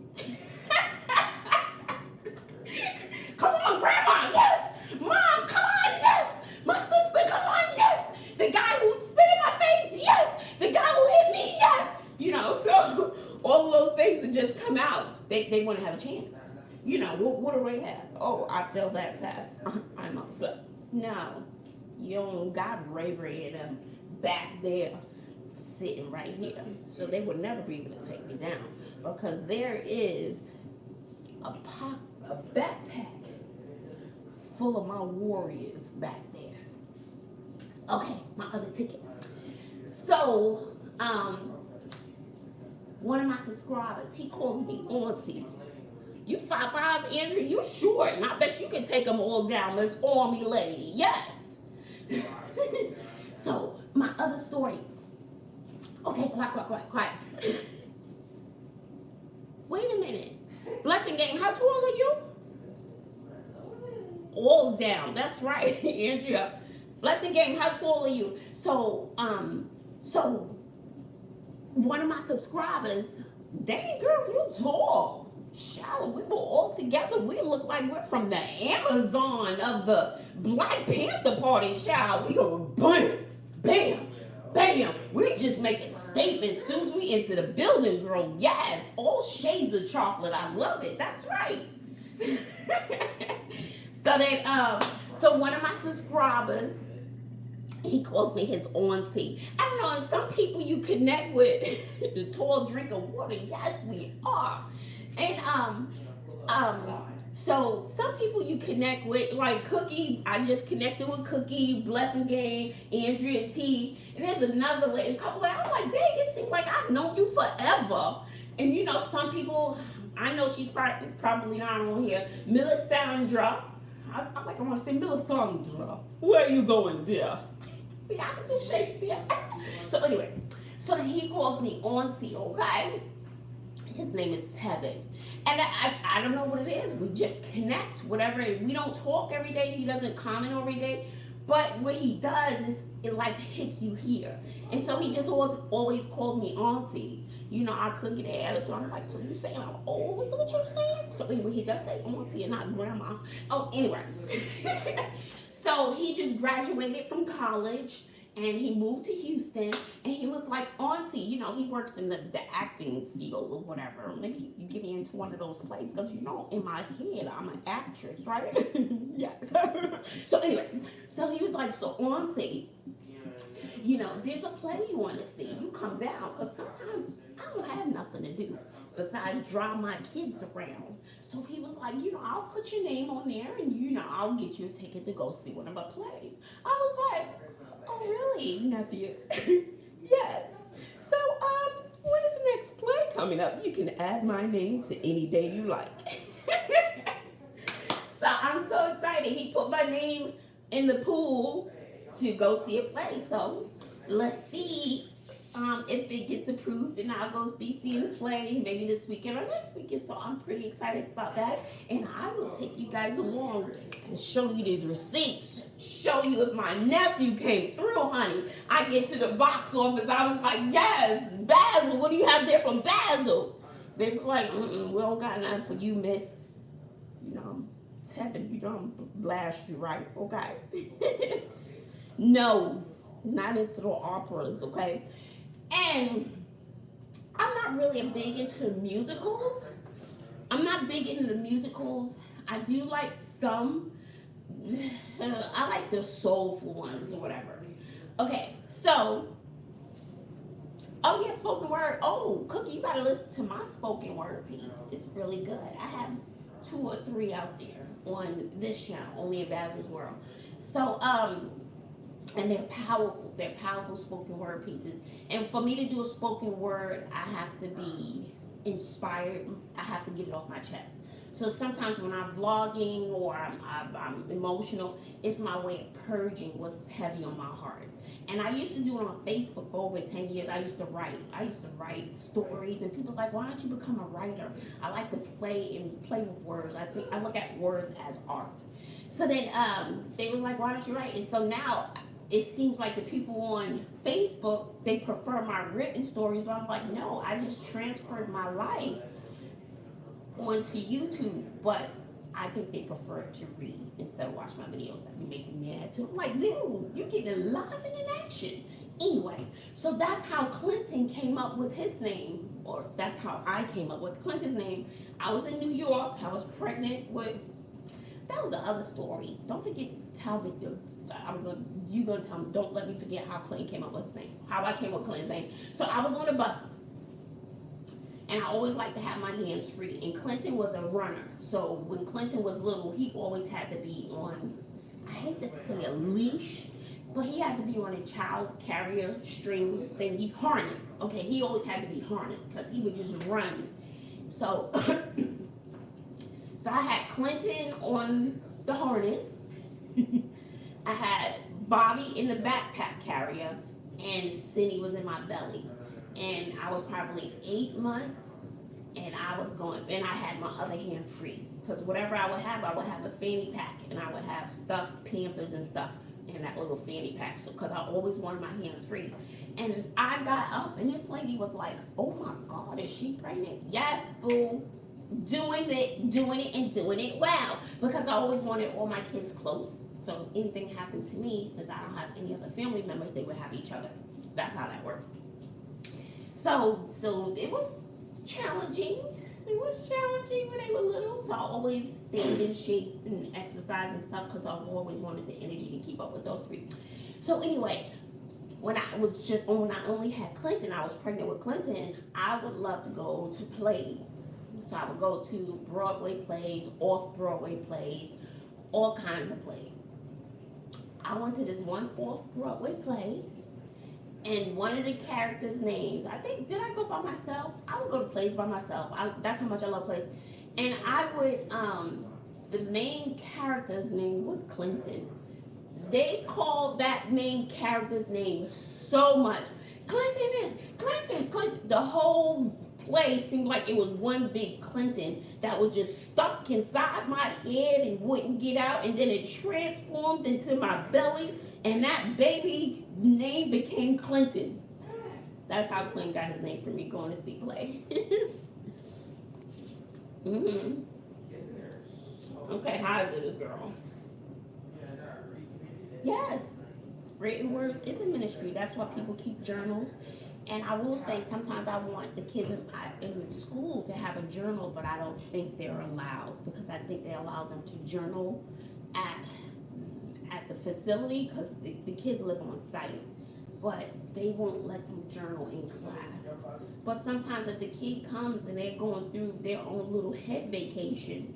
Come on, Grandma, yes! Mom, come on, yes! My sister, come on, yes! The guy who spit in my face, yes! The guy who hit me, yes! You know, so all of those things that just come out, they want to have a chance. You know, what do they have? Oh, I failed that test. I'm upset. No, you don't got bravery in them back there sitting right here. So they would never be able to take me down because there is a backpack full of my warriors back there. Okay, my other ticket. So, one of my subscribers, he calls me auntie. You 5'5", Andrew, you short, and I bet you can take them all down, this army lady, yes. So, my other story. Okay, quiet. Wait a minute. Blessing Game, how tall are you? All down, that's right, Andrea. Blessing Game, how tall are you? So one of my subscribers, dang girl, you tall. Shallow, we were all together. We look like we're from the Amazon of the Black Panther Party, child. We go bam, bam. We just making statements as soon as we enter the building, girl. Yes, all shades of chocolate. I love it. That's right. So one of my subscribers, he calls me his auntie. I don't know, and some people you connect with, the tall drink of water. Yes, we are. And so some people you connect with, like Cookie, I just connected with Cookie, Blessing Game, Andrea T, and there's another lady, a couple of, I'm like, dang, it seems like I've known you forever. And you know, some people, I know she's probably not on here. Melisandra. I like I want to say Melisandra. Where are you going, dear? See, I can do Shakespeare. So anyway, so then he calls me Auntie, okay? His name is Tevin. And I don't know what it is. We just connect, whatever. We don't talk every day. He doesn't comment every day. But what he does is it like hits you here. And so he just always calls me Auntie. You know, I could get an attitude. I'm like, so you saying I'm old? Is that what you're saying? So anyway, he does say Auntie and not Grandma. Oh, anyway. So he just graduated from college and he moved to Houston and he was like, Auntie, you know, he works in the acting field or whatever. Maybe you get me into one of those plays because, you know, in my head, I'm an actress, right? Yes. So anyway, so he was like, so Auntie, you know, there's a play you want to see. You come down because sometimes I don't have nothing to do besides drive my kids around. So he was like, you know, I'll put your name on there and, you know, I'll get you a ticket to go see one of our plays. I was like, oh, really, nephew? Yes. So, when is the next play coming up? You can add my name to any day you like. So I'm so excited. He put my name in the pool to go see a play. So let's see if it gets approved and I'll go be seeing the play maybe this weekend or next weekend. So I'm pretty excited about that. And I will take you guys along and show you these receipts. Show you if my nephew came through, honey. I get to the box office. I was like, yes, Bazzle. What do you have there from Bazzle? They were like, we don't got nothing for you, miss. You know, Tevin, you don't blast you, right? Okay. No, not into the operas, okay? And I'm not really big into musicals. I'm not big into musicals. I do like some. I like the soulful ones or whatever. Okay, so, oh yeah, spoken word. Oh, Cookie, you gotta listen to my spoken word piece. It's really good. I have 2 or 3 out there on this channel, only in Bazzle's World. So, and they're powerful. They're powerful spoken word pieces. And for me to do a spoken word, I have to be inspired. I have to get it off my chest. So sometimes when I'm vlogging or I'm emotional, it's my way of purging what's heavy on my heart. And I used to do it on Facebook for over 10 years. I used to write stories, and people are like, why don't you become a writer? I like to play with words. I look at words as art. So then they were like, why don't you write? And so now it seems like the people on Facebook, they prefer my written stories, but I'm like, no, I just transferred my life onto YouTube, but I think they prefer to read instead of watch my videos. That be making me mad too. I'm like, dude, you're getting live and in action. Anyway, so that's how Clinton came up with his name, or that's how I came up with Clinton's name. I was in New York. I was pregnant with. That was the other story. Don't forget how you gonna tell me. Don't let me forget how Clinton came up with his name. How I came up with Clinton's name. So I was on a bus. And I always like to have my hands free. And Clinton was a runner. So when Clinton was little, he always had to be on, I hate to say a leash, but he had to be on a child carrier string thingy harness. Okay, he always had to be harnessed because he would just run. So, so I had Clinton on the harness. I had Bobby in the backpack carrier, and Cindy was in my belly. And I was probably 8 months, and I had my other hand free. Because whatever I would have a fanny pack, and I would have stuff, Pampers and stuff in that little fanny pack. So, because I always wanted my hands free. And I got up, and this lady was like, oh my God, is she pregnant? Yes, boo. Doing it, and doing it well. Because I always wanted all my kids close. So anything happened to me, since I don't have any other family members, they would have each other. That's how that worked. So it was challenging. It was challenging when they were little. So I always stayed in shape and exercise and stuff because I've always wanted the energy to keep up with those 3. So anyway, when I only had Clinton, I was pregnant with Clinton, I would love to go to plays. So I would go to Broadway plays, off-Broadway plays, all kinds of plays. I went to this one off-Broadway play, And one of the characters' names, I think, did I go by myself? I would go to plays by myself. That's how much I love plays. And I would, the main character's name was Clinton. They called that main character's name so much. Clinton is Clinton, Clinton. The whole play seemed like it was one big Clinton that was just stuck inside my head and wouldn't get out, and then it transformed into my belly, and that baby name became Clinton. That's how Clinton got his name from me going to see play. hmm Okay, how is it, this girl? Yes, written words is a ministry. That's why people keep journals. And I will say, sometimes I want the kids in school to have a journal, but I don't think they're allowed, because I think they allow them to journal at the facility, because the kids live on site, but they won't let them journal in class. But sometimes if the kid comes and they're going through their own little head vacation,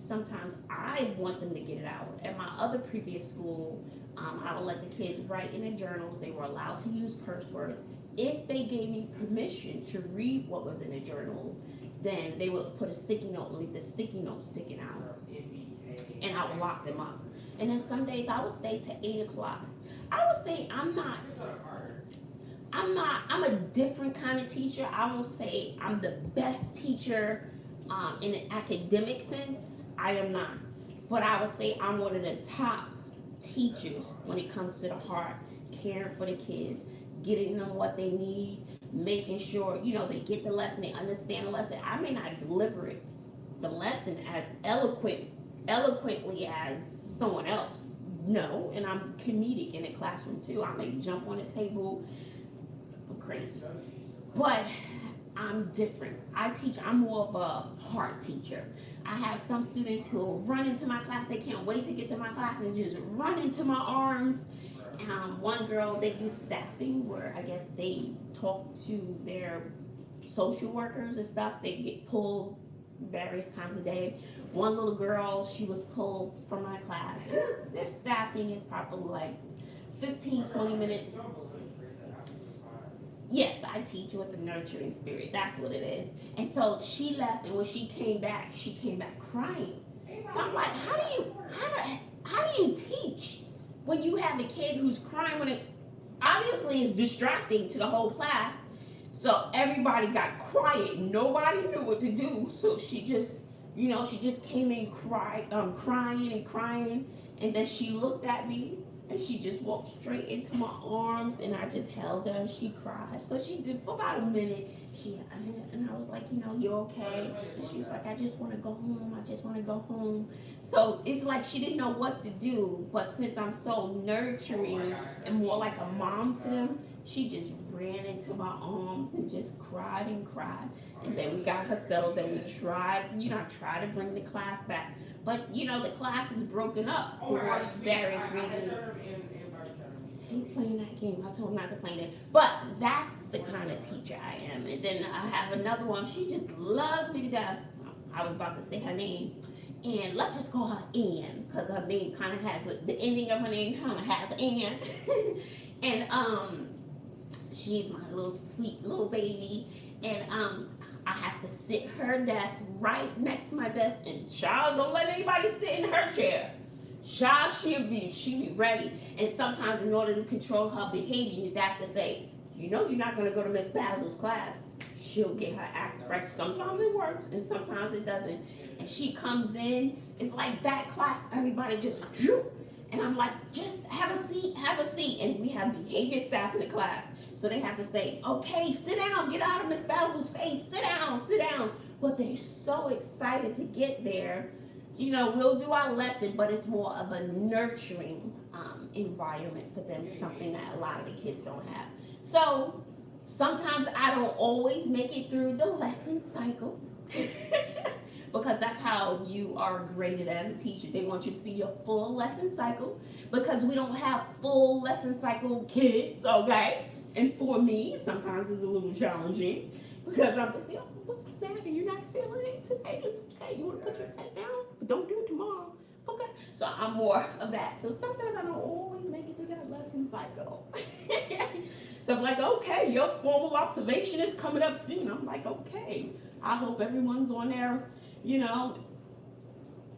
sometimes I want them to get it out. At my other previous school, I would let the kids write in their journals. They were allowed to use curse words. If they gave me permission to read what was in the journal, then they would put a sticky note and leave the sticky note sticking out. And I would lock them up. And then some days I would stay to 8 o'clock. I would say I'm a different kind of teacher. I won't say I'm the best teacher in an academic sense. I am not. But I would say I'm one of the top teachers when it comes to the heart, caring for the kids, getting them what they need, making sure, they get the lesson, they understand the lesson. I may not deliver the lesson as eloquently as someone else. No, and I'm comedic in the classroom too. I may jump on the table. I'm crazy. But I'm different. I'm more of a heart teacher. I have some students who will run into my class. They can't wait to get to my class and just run into my arms. One girl, they do staffing where I guess they talk to their social workers and stuff. They get pulled various times a day. One little girl, she was pulled from my class. Their staffing is probably like 15-20 minutes. Yes, I teach with a nurturing spirit. That's what it is. And so she left, and when she came back crying. So I'm like, how do you teach when you have a kid who's crying, when it obviously is distracting to the whole class? So everybody got quiet. Nobody knew what to do. So she just came in crying and crying, and then she looked at me. And she just walked straight into my arms, and I just held her, and she cried. So she did for about a minute. And I was like, you okay? And she was like, I just want to go home. I just want to go home. So it's like she didn't know what to do. But since I'm so nurturing and more like a mom to them, she just ran into my arms and just cried and cried. And then we got her settled. Then we tried, I tried to bring the class back. But, the class is broken up for various reasons. I hate playing that game. I told him not to play it. But that's the kind of teacher I am. And then I have another one. She just loves me to death. I was about to say her name. And let's just call her Ann, because her name kind of has, the ending of her name kind of has Ann. And she's my little sweet little baby. And I have to sit her desk right next to my desk, and child, don't let anybody sit in her chair. Child, she'll be ready. And sometimes in order to control her behavior, you have to say, you're not going to go to Miss Bazzle's class. She'll get her act right. Sometimes it works, and sometimes it doesn't. And she comes in, it's like that class, everybody just droop. And I'm like, just have a seat. And we have behavior staff in the class. So they have to say, okay, sit down, get out of Miss Bazzle's face, sit down. But they're so excited to get there. We'll do our lesson, but it's more of a nurturing environment for them, something that a lot of the kids don't have. So sometimes I don't always make it through the lesson cycle. Because that's how you are graded as a teacher. They want you to see your full lesson cycle, because we don't have full lesson cycle kids, okay? And for me, sometimes it's a little challenging, because I'm busy. Oh, what's the matter? You're not feeling it today? It's okay. You want to put your head down, but don't do it tomorrow. Okay. So I'm more of that. So sometimes I don't always make it through that lesson cycle. So I'm like, okay, your formal observation is coming up soon. I'm like, okay, I hope everyone's on their, you know,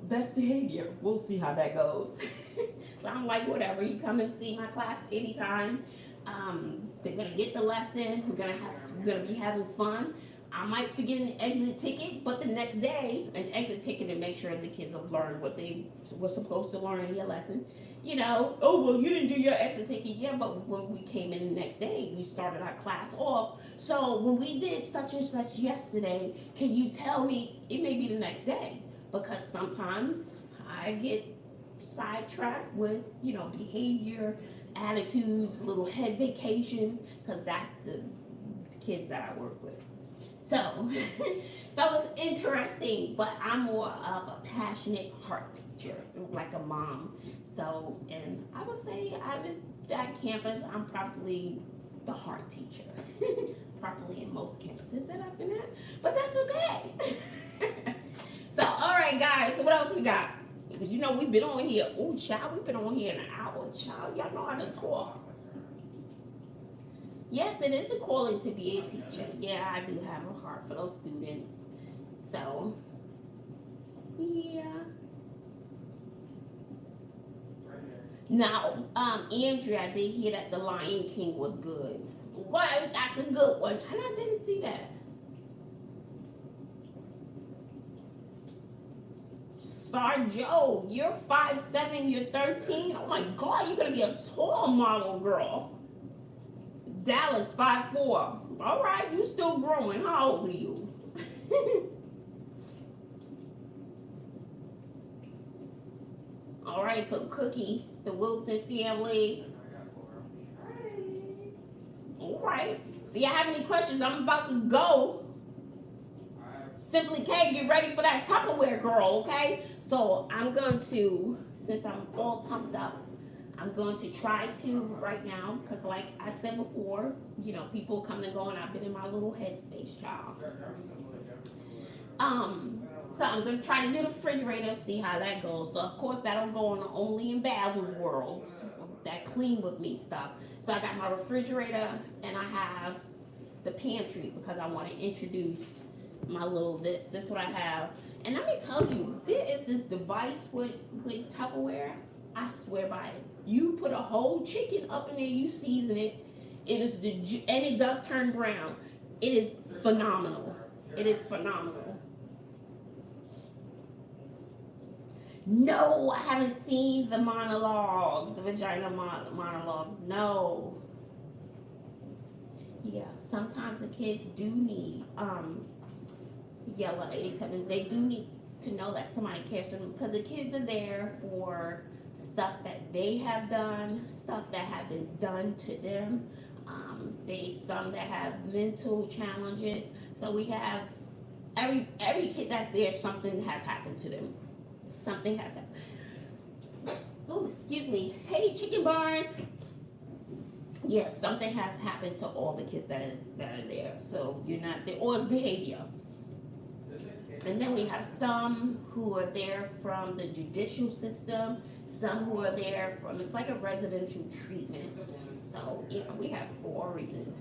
best behavior. We'll see how that goes. So I'm like, whatever. You come and see my class anytime. They're gonna get the lesson. We're gonna be having fun. I might forget an exit ticket, but the next day, an exit ticket to make sure the kids have learned what they were supposed to learn in your lesson. You know, oh, well, you didn't do your exit ticket. Yeah, but when we came in the next day, we started our class off. So when we did such and such yesterday, can you tell me, it may be the next day, because sometimes I get sidetracked with, you know, behavior, attitudes, little head vacations, because that's the kids that I work with. So, so it's interesting, but I'm more of a passionate heart teacher, like a mom. So, and I would say I'm at campus, I'm probably the heart teacher, probably in most campuses that I've been at, but that's okay. So, all right, guys. So, what else we got? You know, we've been on here. Oh, child, we've been on here an hour, child. Y'all know how to talk. Yes, it is a calling to be a teacher. Yeah, I do have a heart for those students. So, yeah. Now, Andrea, I did hear that The Lion King was good. Well, that's a good one, and I didn't see that. Star Joe, you're 5'7", you're 13. Oh my God, you're gonna be a tall model, girl. Dallas, 5'4". All right, you still growing. How old are you? All right, so Cookie, the Wilson family. All right. So you have any questions? I'm about to go. Simply K, get ready for that Tupperware, girl, okay? So I'm going to, since I'm all pumped up, I'm going to try to right now, because like I said before, you know, people come and go, and I've been in my little headspace, child. So I'm going to try to do the refrigerator, see how that goes. So of course that'll go on the Only in Bazzle's world, that clean with me stuff. So I got my refrigerator, and I have the pantry, because I want to introduce my little this what I have. And let me tell you, there is this device with Tupperware. I swear by it. You put a whole chicken up in there, you season it. It is and it does turn brown. It is phenomenal. It is phenomenal. No, I haven't seen the monologues, the vagina monologues. No. Yeah, sometimes the kids do need yellow 87. They do need to know that somebody cares for them, because the kids are there for stuff that they have done, stuff that have been done to them. Some that have mental challenges. So we have every kid that's there, something has happened to them. Something has happened. Oh, excuse me. Hey, Chicken Barnes. Yes, something has happened to all the kids that are there. So you're not there, or it's behavior. And then we have some who are there from the judicial system, some who are there from, it's like a residential treatment. So we have 4 reasons.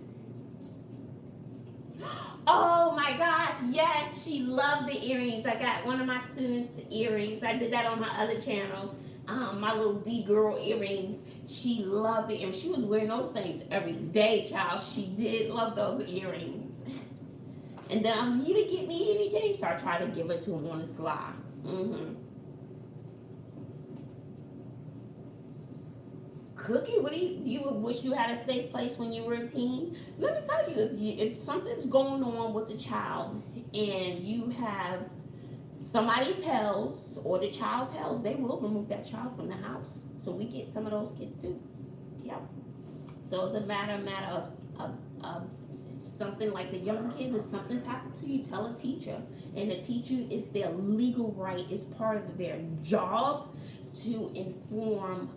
Oh my gosh, yes, she loved the earrings. I got one of my students earrings. I did that on my other channel. My little B-girl earrings. She loved the earrings. She was wearing those things every day, child. She did love those earrings. And then you didn't get me anything, so I tried to give it to him on the sly. Cookie, what do you wish you had a safe place when you were a teen? Let me tell you, if something's going on with the child and you have somebody tells or the child tells, they will remove that child from the house. So we get some of those kids too. Yep. So it's a matter of something like the young kids, if something's happened to you, tell a teacher. And the teacher is their legal right, it's part of their job to inform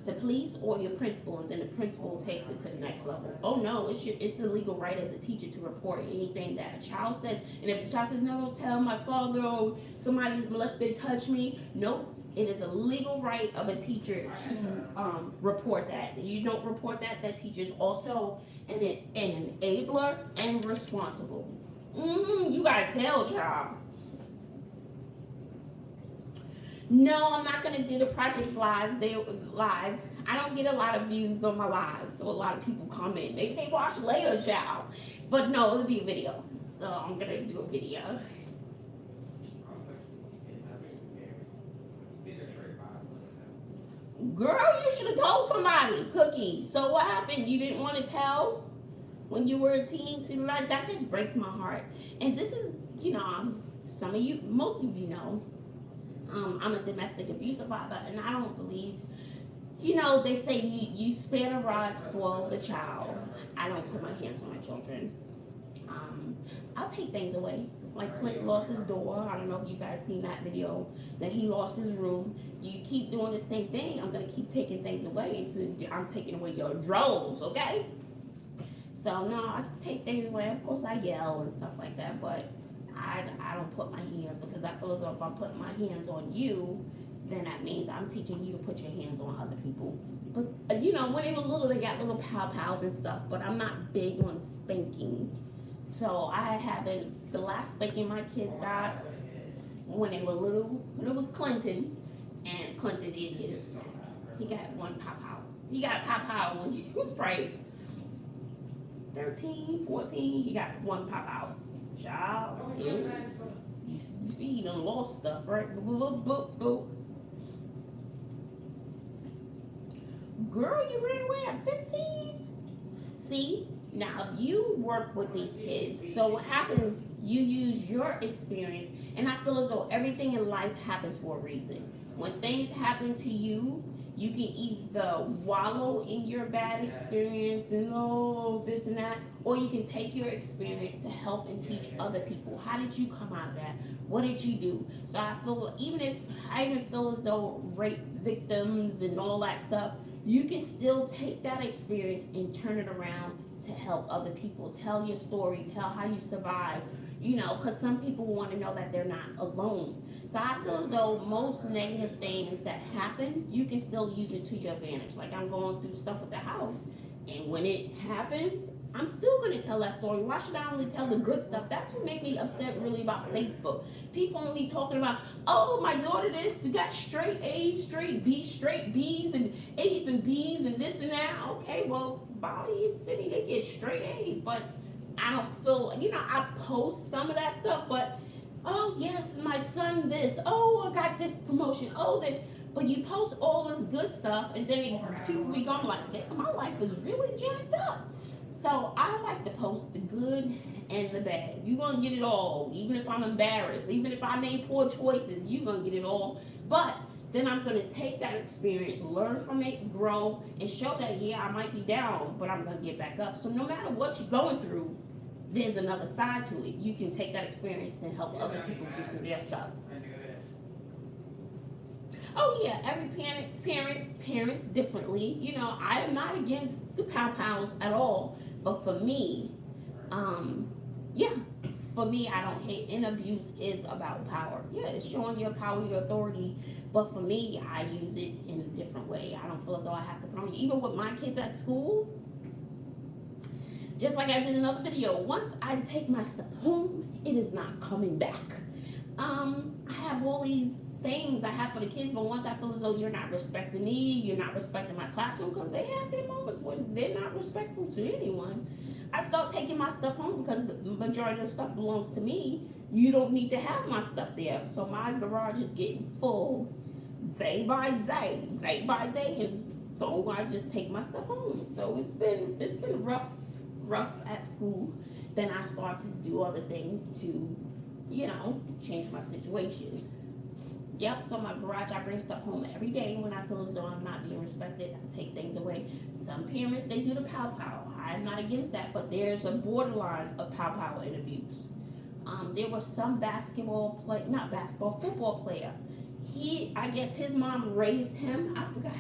the police or your principal, and then the principal takes it to the next level. Oh no, it's the legal right as a teacher to report anything that a child says. And if the child says, no, don't tell my father, or somebody's molested, they touch me, nope. It is a legal right of a teacher to report that. You don't report that, that teacher is also an enabler and responsible. You gotta tell y'all. No, I'm not gonna do the project lives. They live. I don't get a lot of views on my lives, so a lot of people come in. Maybe they watch later, y'all. But no, it'll be a video. So I'm gonna do a video. Girl, you should have told somebody, Cookie. So what happened? You didn't want to tell when you were a teen? So like that just breaks my heart. And this is, some of you, most of you know, I'm a domestic abuse survivor, and I don't believe, they say you spare the rod, spoil the child. I don't put my hands on my children. I'll take things away. Like Clint lost his door. I don't know if you guys seen that video, that he lost his room. You keep doing the same thing, I'm gonna keep taking things away until I'm taking away your droves, okay? So no, I take things away. Of course I yell and stuff like that, but I don't put my hands, because I feel as though if I'm putting my hands on you, then that means I'm teaching you to put your hands on other people. But when they were little, they got little pow-pows and stuff, but I'm not big on spanking. So I haven't, the last spanking my kids got when they were little, when it was Clinton, and Clinton did get his, he got one pow-pow. He got pow-pow when he was probably 13, 14, he got one pow-pow. Child, you see, you done lost stuff, right? Boop, boop, boop. Girl, you ran away at 15? See? Now, you work with these kids, so what happens, you use your experience, and I feel as though everything in life happens for a reason. When things happen to you, you can either wallow in your bad experience and this and that, or you can take your experience to help and teach other people. How did you come out of that? What did you do? So I feel, I even feel as though rape victims and all that stuff, you can still take that experience and turn it around to help other people. Tell your story, tell how you survive, because some people want to know that they're not alone. So I feel as though most negative things that happen, you can still use it to your advantage. Like I'm going through stuff with the house, and when it happens, I'm still going to tell that story. Why should I only tell the good stuff? That's what made me upset really about Facebook. People only talking about, oh, my daughter this, got straight A's, straight B's, straight B's, and A's and B's, and this and that. Okay, well, Bobby and City, they get straight A's, but I don't feel, I post some of that stuff, but, oh, yes, my son this, oh, I got this promotion, oh, this. But you post all this good stuff, and then people be going like, damn, my life is really jacked up. So I like to post the good and the bad. You're going to get it all. Even if I'm embarrassed, even if I made poor choices, you're going to get it all. But then I'm going to take that experience, learn from it, grow, and show that, yeah, I might be down, but I'm going to get back up. So no matter what you're going through, there's another side to it. You can take that experience and help other people get through their stuff. Oh yeah, every parents differently. I am not against the pow-pows at all. But for me, for me, I don't hate, and abuse is about power. Yeah, it's showing your power, your authority. But for me, I use it in a different way. I don't feel as though I have to put on you. Even with my kids at school, just like I did another video, once I take my stuff home, it is not coming back. I have all these things I have for the kids, but once I feel as though you're not respecting me, you're not respecting my classroom, because they have their moments when they're not respectful to anyone, I start taking my stuff home because the majority of the stuff belongs to me. You don't need to have my stuff there. So my garage is getting full day by day, and so I just take my stuff home. So it's been rough at school. Then I start to do other things to, change my situation. Yep, so my garage, I bring stuff home every day when I feel as though I'm not being respected. I take things away. Some parents, they do the pow-pow. I'm not against that, but there's a borderline of pow-pow and abuse. There was some football player. I guess his mom raised him. I forgot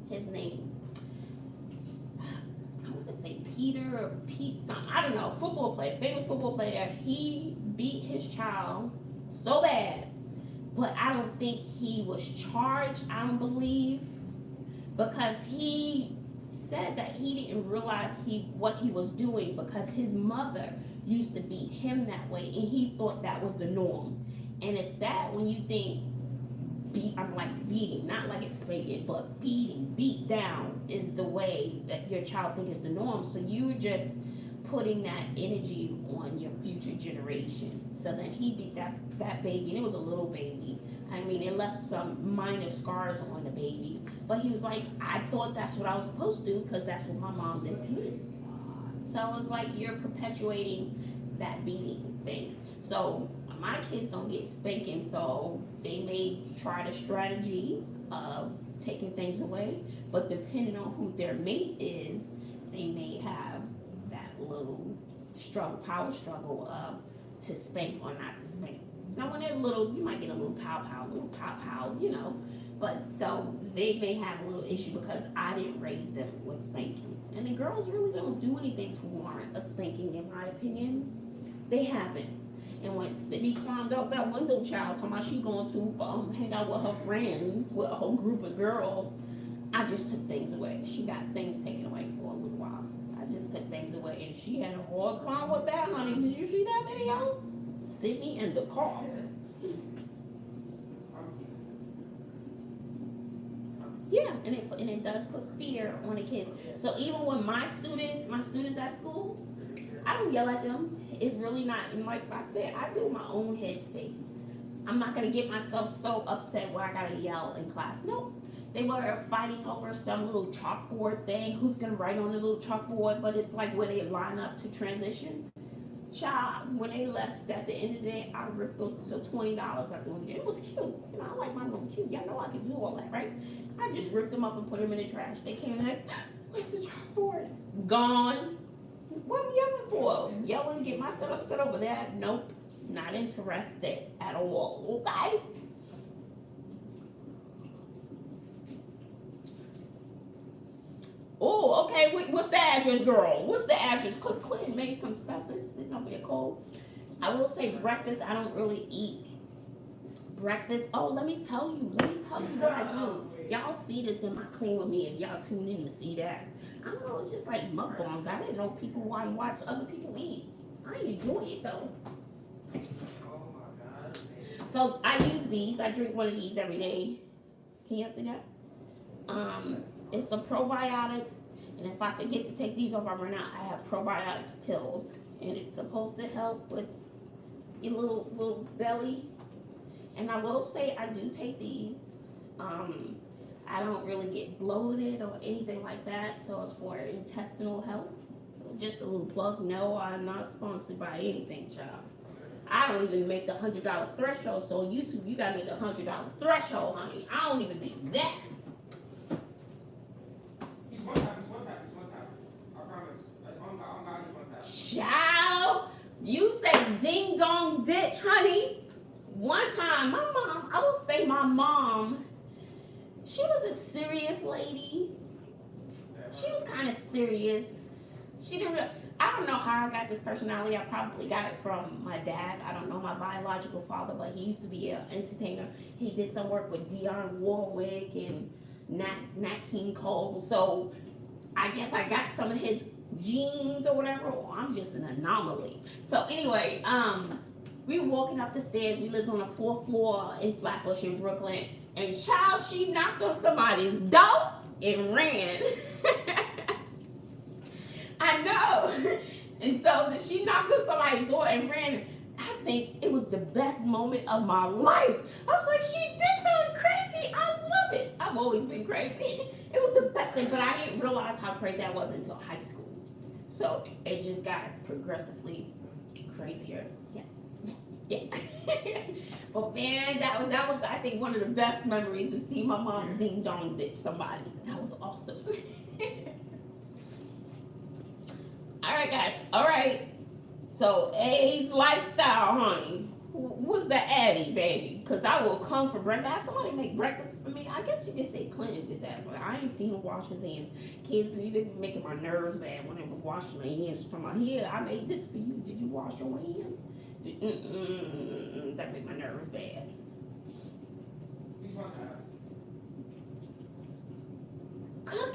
his name. I want to say Peter or Pete something. I don't know. Famous football player. He beat his child so bad. but I don't think he was charged. I don't believe, because he said that he didn't realize what he was doing because his mother used to beat him that way, and he thought that was the norm. And it's sad when you think I'm like beating, not like it's spanking, but beat down is the way that your child think is the norm. So you're just putting that energy on your future generation. So then he beat that baby, and it was a little baby. I mean, it left some minor scars on the baby, but he was like, I thought that's what I was supposed to do because that's what my mom did to me. So it's like you're perpetuating that beating thing. So my kids don't get spanking, so they may try the strategy of taking things away, but depending on who their mate is, they may have that little power struggle of to spank or not to spank. Now when they're little, you might get a little pow, you know. But so they may have a little issue because I didn't raise them with spankings. And the girls really don't do anything to warrant a spanking, in my opinion. They haven't. And when Sydney climbed out that window, child, talking about she going to hang out with her friends, with a whole group of girls, I just took things away. She got things taken away for a little while. I just took things away, and she had a hard time with that, honey. Did you see that video? Sydney and the cops. Yeah, and it does put fear on the kids. So even when my students at school, I don't yell at them. It's really not, and like I said, I do my own headspace. I'm not gonna get myself so upset where I gotta yell in class. Nope. They were fighting over some little chalkboard thing. Who's gonna write on the little chalkboard? But it's like where they line up to transition. Child, when they left at the end of the day, I ripped those so $20 I threw in the gym. It was cute. You know, I like my little cute. Y'all know I can do all that, right? I just ripped them up and put them in the trash. They came in like, where's the chalkboard? Gone. What am I yelling for? Yelling, get myself upset over that? Nope. Not interested at all. Okay? Oh, okay. What's the address, girl? What's the address? Because Clinton made some stuff that's sitting over there cold. I will say breakfast, I don't really eat breakfast. Oh, let me tell you what I do. Y'all see this in my Clean With Me if y'all tune in to see that. I don't know, it's just like mukbangs. I didn't know people want to watch other people eat. I enjoy it though. So I use these. I drink one of these every day. Can you see that? It's the probiotics, and if I forget to take these off, I run out. I have probiotics pills, and it's supposed to help with your little belly. And I will say I do take these. I don't really get bloated or anything like that, so it's for intestinal health. So just a little plug. No, I'm not sponsored by anything, child. I don't even make the $100 threshold. So on YouTube, you gotta make a $100 threshold, honey. I don't even make that. Child, you say ding dong ditch, honey. One time, I will say my mom, she was a serious lady. She was kind of serious. I don't know how I got this personality. I probably got it from my dad. I don't know my biological father, but he used to be an entertainer. He did some work with Dionne Warwick and Nat King Cole. So I guess I got some of his genes or whatever, or I'm just an anomaly. So anyway, we were walking up the stairs. We lived on the 4th floor in Flatbush in Brooklyn, and child, she knocked on somebody's door and ran. I know. And so she knocked on somebody's door and ran. I think it was the best moment of my life. I was like, she did something crazy. I love it. I've always been crazy. It was the best thing, but I didn't realize how crazy I was until high school. So it just got progressively crazier. Yeah. But man, that was I think one of the best memories to see my mom ding dong ditch somebody. That was awesome. All right, guys. All right. So A's lifestyle, honey. What's the Addy, baby? Because I will come for breakfast. Have somebody make breakfast for me. I guess you could say Clinton did that, but I ain't seen him wash his hands. Kids, they been making my nerves bad when they were washing their hands. Talking about, here, I made this for you. Did you wash your hands? That made my nerves bad.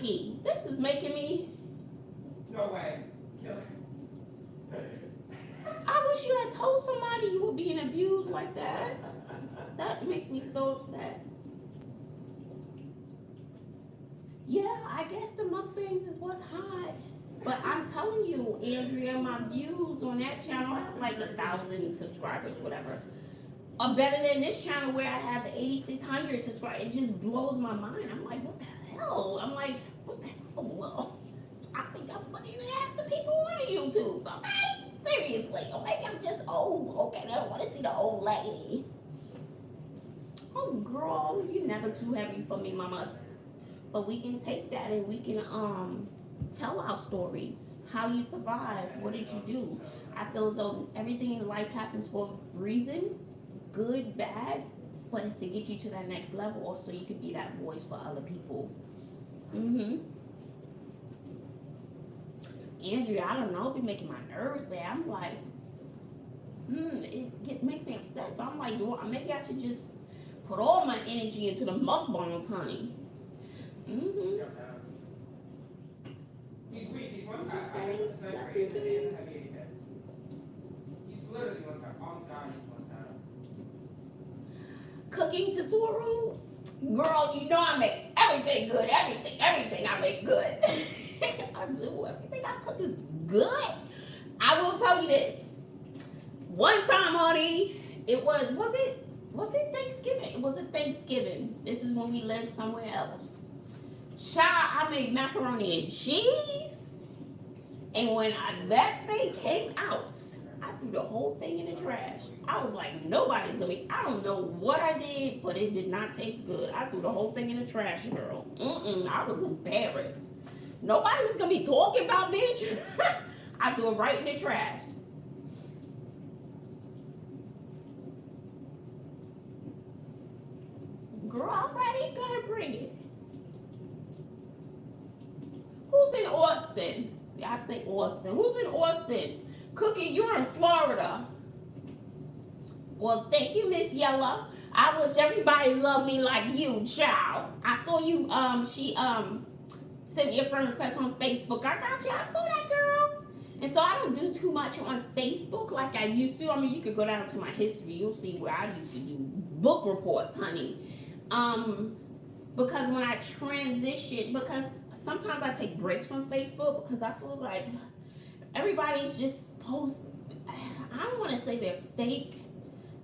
psyche. This is making me. No way. Kill her. I wish you had told somebody you were being abused like that. That makes me so upset. Yeah, I guess the mukbangs is what's hot. But I'm telling you, Andrea, my views on that channel, I have like 1,000 subscribers, whatever, are better than this channel where I have 8,600 subscribers. It just blows my mind. I'm like, what the hell? I'm like, what the hell? Well, I think I'm funnier than half the people on YouTube. Okay? Seriously. Or maybe I'm just old. Okay, they don't want to see the old lady. Oh, girl, you're never too heavy for me, mama. But we can take that and we can tell our stories. How you survived. What did you do? I feel as though everything in life happens for a reason. Good, bad. But it's to get you to that next level or so you could be that voice for other people. Andrea, I don't know, it be making my nerves bad. I'm like, it makes me upset. So I'm like, maybe I should just put all my energy into the mukbangs, honey. He's weak. He's one Just time. say, that's He's okay. literally one time. Oh God, he's one time. Cooking tutorial? Girl, you know I make everything good. Everything I make good. I do. Everything I cook is good. I will tell you this. One time, honey, was it Thanksgiving? It was a Thanksgiving. This is when we lived somewhere else. Child, I made macaroni and cheese. And when that thing came out, I threw the whole thing in the trash. I was like, nobody's gonna be, I don't know what I did, but it did not taste good. I threw the whole thing in the trash, girl. I was embarrassed. Nobody was gonna be talking about me. I threw it right in the trash. Girl, I'm ready. Go ahead, bring it. Who's in Austin? I say Austin. Who's in Austin? Cookie, you're in Florida. Well, thank you, Miss Yella. I wish everybody loved me like you, child. I saw you, she sent me a friend request on Facebook. I got you. I saw that, girl. And so I don't do too much on Facebook like I used to. I mean, you could go down to my history. You'll see where I used to do book reports, honey. Because when I transition, because sometimes I take breaks from Facebook because I feel like everybody's just post. I don't want to say they're fake.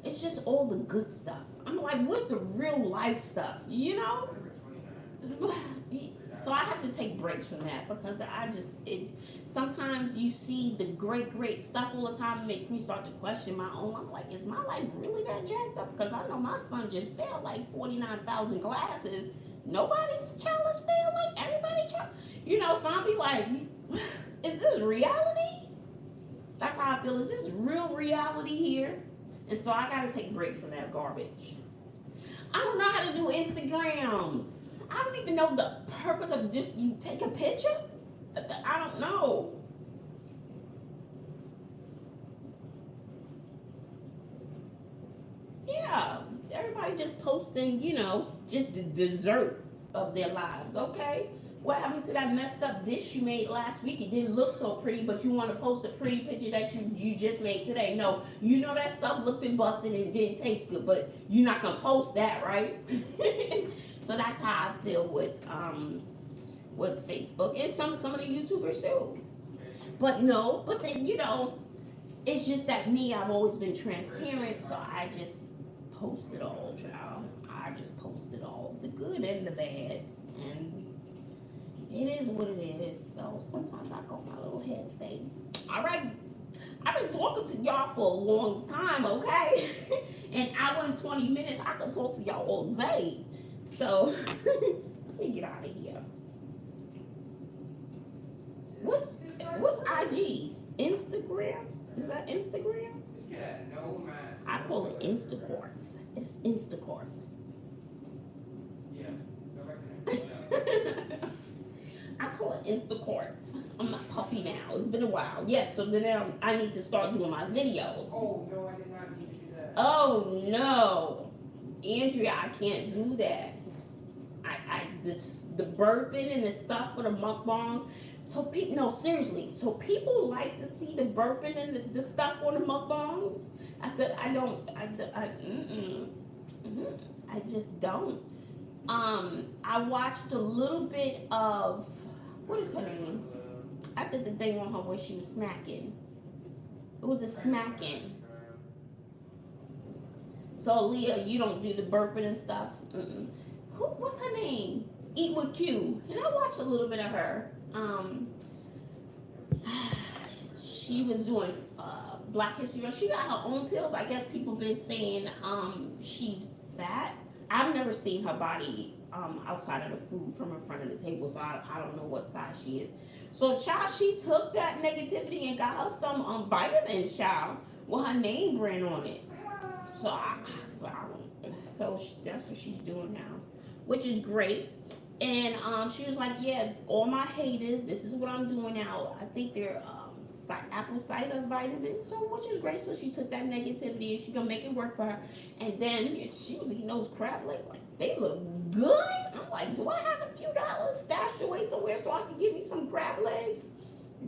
It's just all the good stuff. I'm like, what's the real life stuff? You know? So I have to take breaks from that because sometimes you see the great stuff all the time. It makes me start to question my own. I'm like, is my life really that jacked up? Because I know my son just failed like 49,000 classes. Nobody's child has failed like everybody child. You know, so I'll be like, is this reality? That's how I feel. Is this real reality here? And so I gotta take a break from that garbage. I don't know how to do Instagrams. I don't even know the purpose of just you take a picture. I don't know. Yeah, everybody just posting, you know, just the dessert of their lives, okay? What happened to that messed up dish you made last week? It didn't look so pretty, but you want to post a pretty picture that you just made today. No, you know that stuff looked and busted and it didn't taste good, but you're not going to post that, right? So that's how I feel with Facebook and some of the YouTubers too. But then, you know, it's just that me, I've always been transparent, so I just post it all, child. I just post it all, the good and the bad. And it is what it is. So sometimes I go my little headspace. All right. I've been talking to y'all for a long time, okay? An hour and 20 minutes, I could talk to y'all all day. So let me get out of here. What's IG? Instagram? Is that Instagram? I call it Instacart. It's Instacart. Yeah. Go back there. I call it Instacart. I'm not puppy now. It's been a while. Yes, so now I need to start doing my videos. Oh, no, I did not need to do that. Oh, no. Andrea, I can't do that. I the burping and the stuff for the mukbangs. So people, no, seriously. So people like to see the burping and the stuff on the mukbangs. I just don't. I watched a little bit of what is her name? I did the thing on her where she was smacking. It was a smacking. So Leah, you don't do the burping and stuff. What's her name? Eat with Q. And I watched a little bit of her. She was doing Black History Month. She got her own pills. I guess people been saying she's fat. I've never seen her body outside of the food from in front of the table, so I don't know what size she is. So, child, she took that negativity and got her some vitamins, child, with her name brand on it. So, that's what she's doing now, which is great. And she was like, yeah, all my haters, this is what I'm doing now. I think they're apple cider vitamins, so which is great. So she took that negativity and she gonna make it work for her. And then she was eating those crab legs, like they look good. I'm like, do I have a few dollars stashed away somewhere so I can give me some crab legs?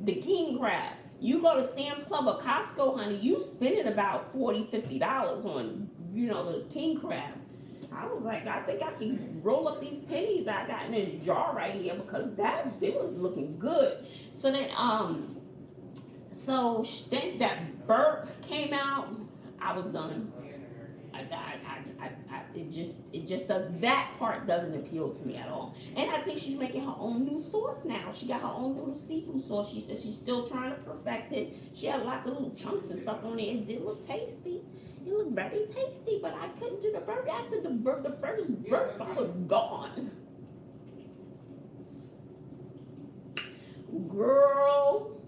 The king crab. You go to Sam's Club or Costco, honey, you spending about $40-$50 on, the king crab. I was like, I think I can roll up these pennies I got in this jar right here because they was looking good. So then so then that burp came out. I was done. It just does, that part doesn't appeal to me at all. And I think she's making her own new sauce now. She got her own little seafood sauce. She said she's still trying to perfect it. She had lots of little chunks and stuff on it. It did look tasty. It looked very tasty, but I couldn't do the burp. After the first burp, I was gone. Girl,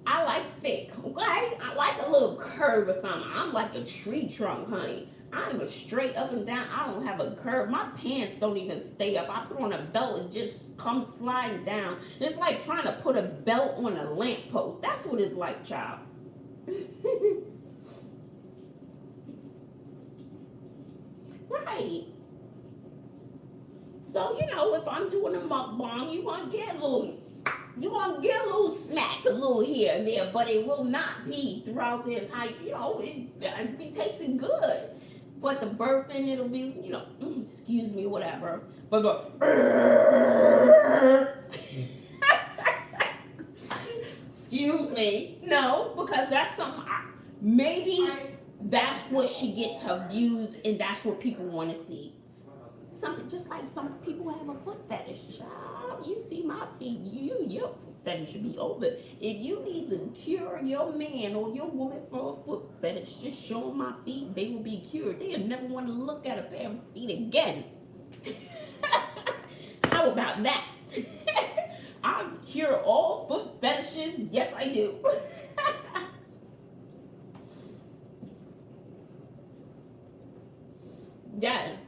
I like thick, okay? I like a little curve or something. I'm like a tree trunk, honey. I'm a straight up and down. I don't have a curve. My pants don't even stay up. I put on a belt and just come sliding down. It's like trying to put a belt on a lamppost. That's what it's like, child. Right. So, if I'm doing a mukbang, you want to get a little smack, a little here and there, but it will not be throughout the entire, it'll be tasting good. But the burping, it'll be, excuse me, whatever. But excuse me, no, because that's something, maybe that's what she gets her views and that's what people want to see. Something just like some people have a foot fetish. Child, you see my feet, your foot fetish should be over. If you need to cure your man or your woman for a foot fetish, just show them my feet, they will be cured. They'll never want to look at a pair of feet again. How about that? I cure all foot fetishes. Yes, I do. Yes.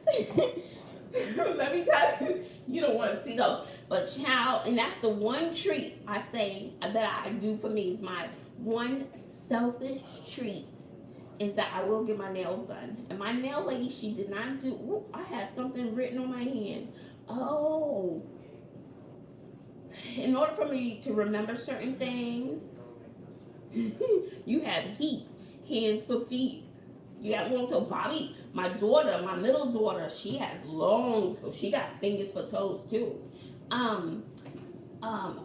Let me tell you, you don't want to see those. But child, and that's the one treat I say that I do for me is my one selfish treat is that I will get my nails done. And my nail lady, she did not do, I had something written on my hand. Oh. In order for me to remember certain things, you have heat, hands for feet. You got long toe. Bobby, my daughter, my middle daughter, she has long toes. She got fingers for toes too.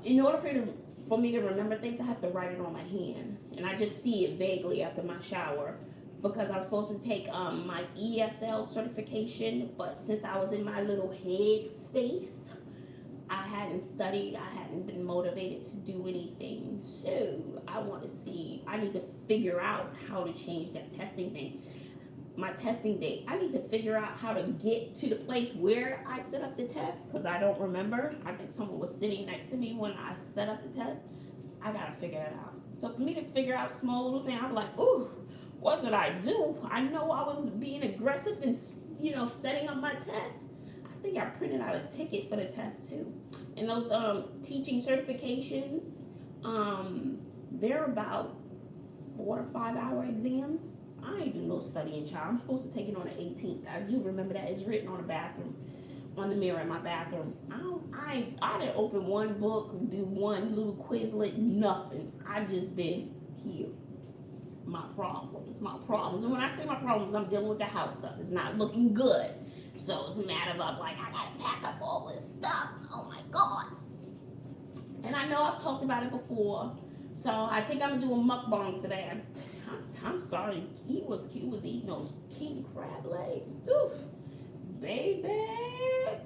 In order for me to remember things, I have to write it on my hand, and I just see it vaguely after my shower because I'm supposed to take my ESL certification, but since I was in my little head space, I hadn't studied, I hadn't been motivated to do anything. So I need to figure out how to change that testing thing. My testing date, I need to figure out how to get to the place where I set up the test because I don't remember. I think someone was sitting next to me when I set up the test. I gotta figure it out. So for me to figure out small little things, I'm like, ooh, what did I do? I know I was being aggressive and setting up my test. I think I printed out a ticket for the test too. And those teaching certifications, they're about 4 to 5 hour exams. I ain't do no studying, child. I'm supposed to take it on the 18th. I do remember that. It's written on the bathroom. on the mirror in my bathroom. I didn't open one book, do one little Quizlet, nothing. I just been here. My problems. And when I say my problems, I'm dealing with the house stuff. It's not looking good. So it's a matter of like, I gotta pack up all this stuff. Oh my God. And I know I've talked about it before. So I think I'm gonna do a mukbang today. I'm sorry. He was eating those king crab legs too. Baby,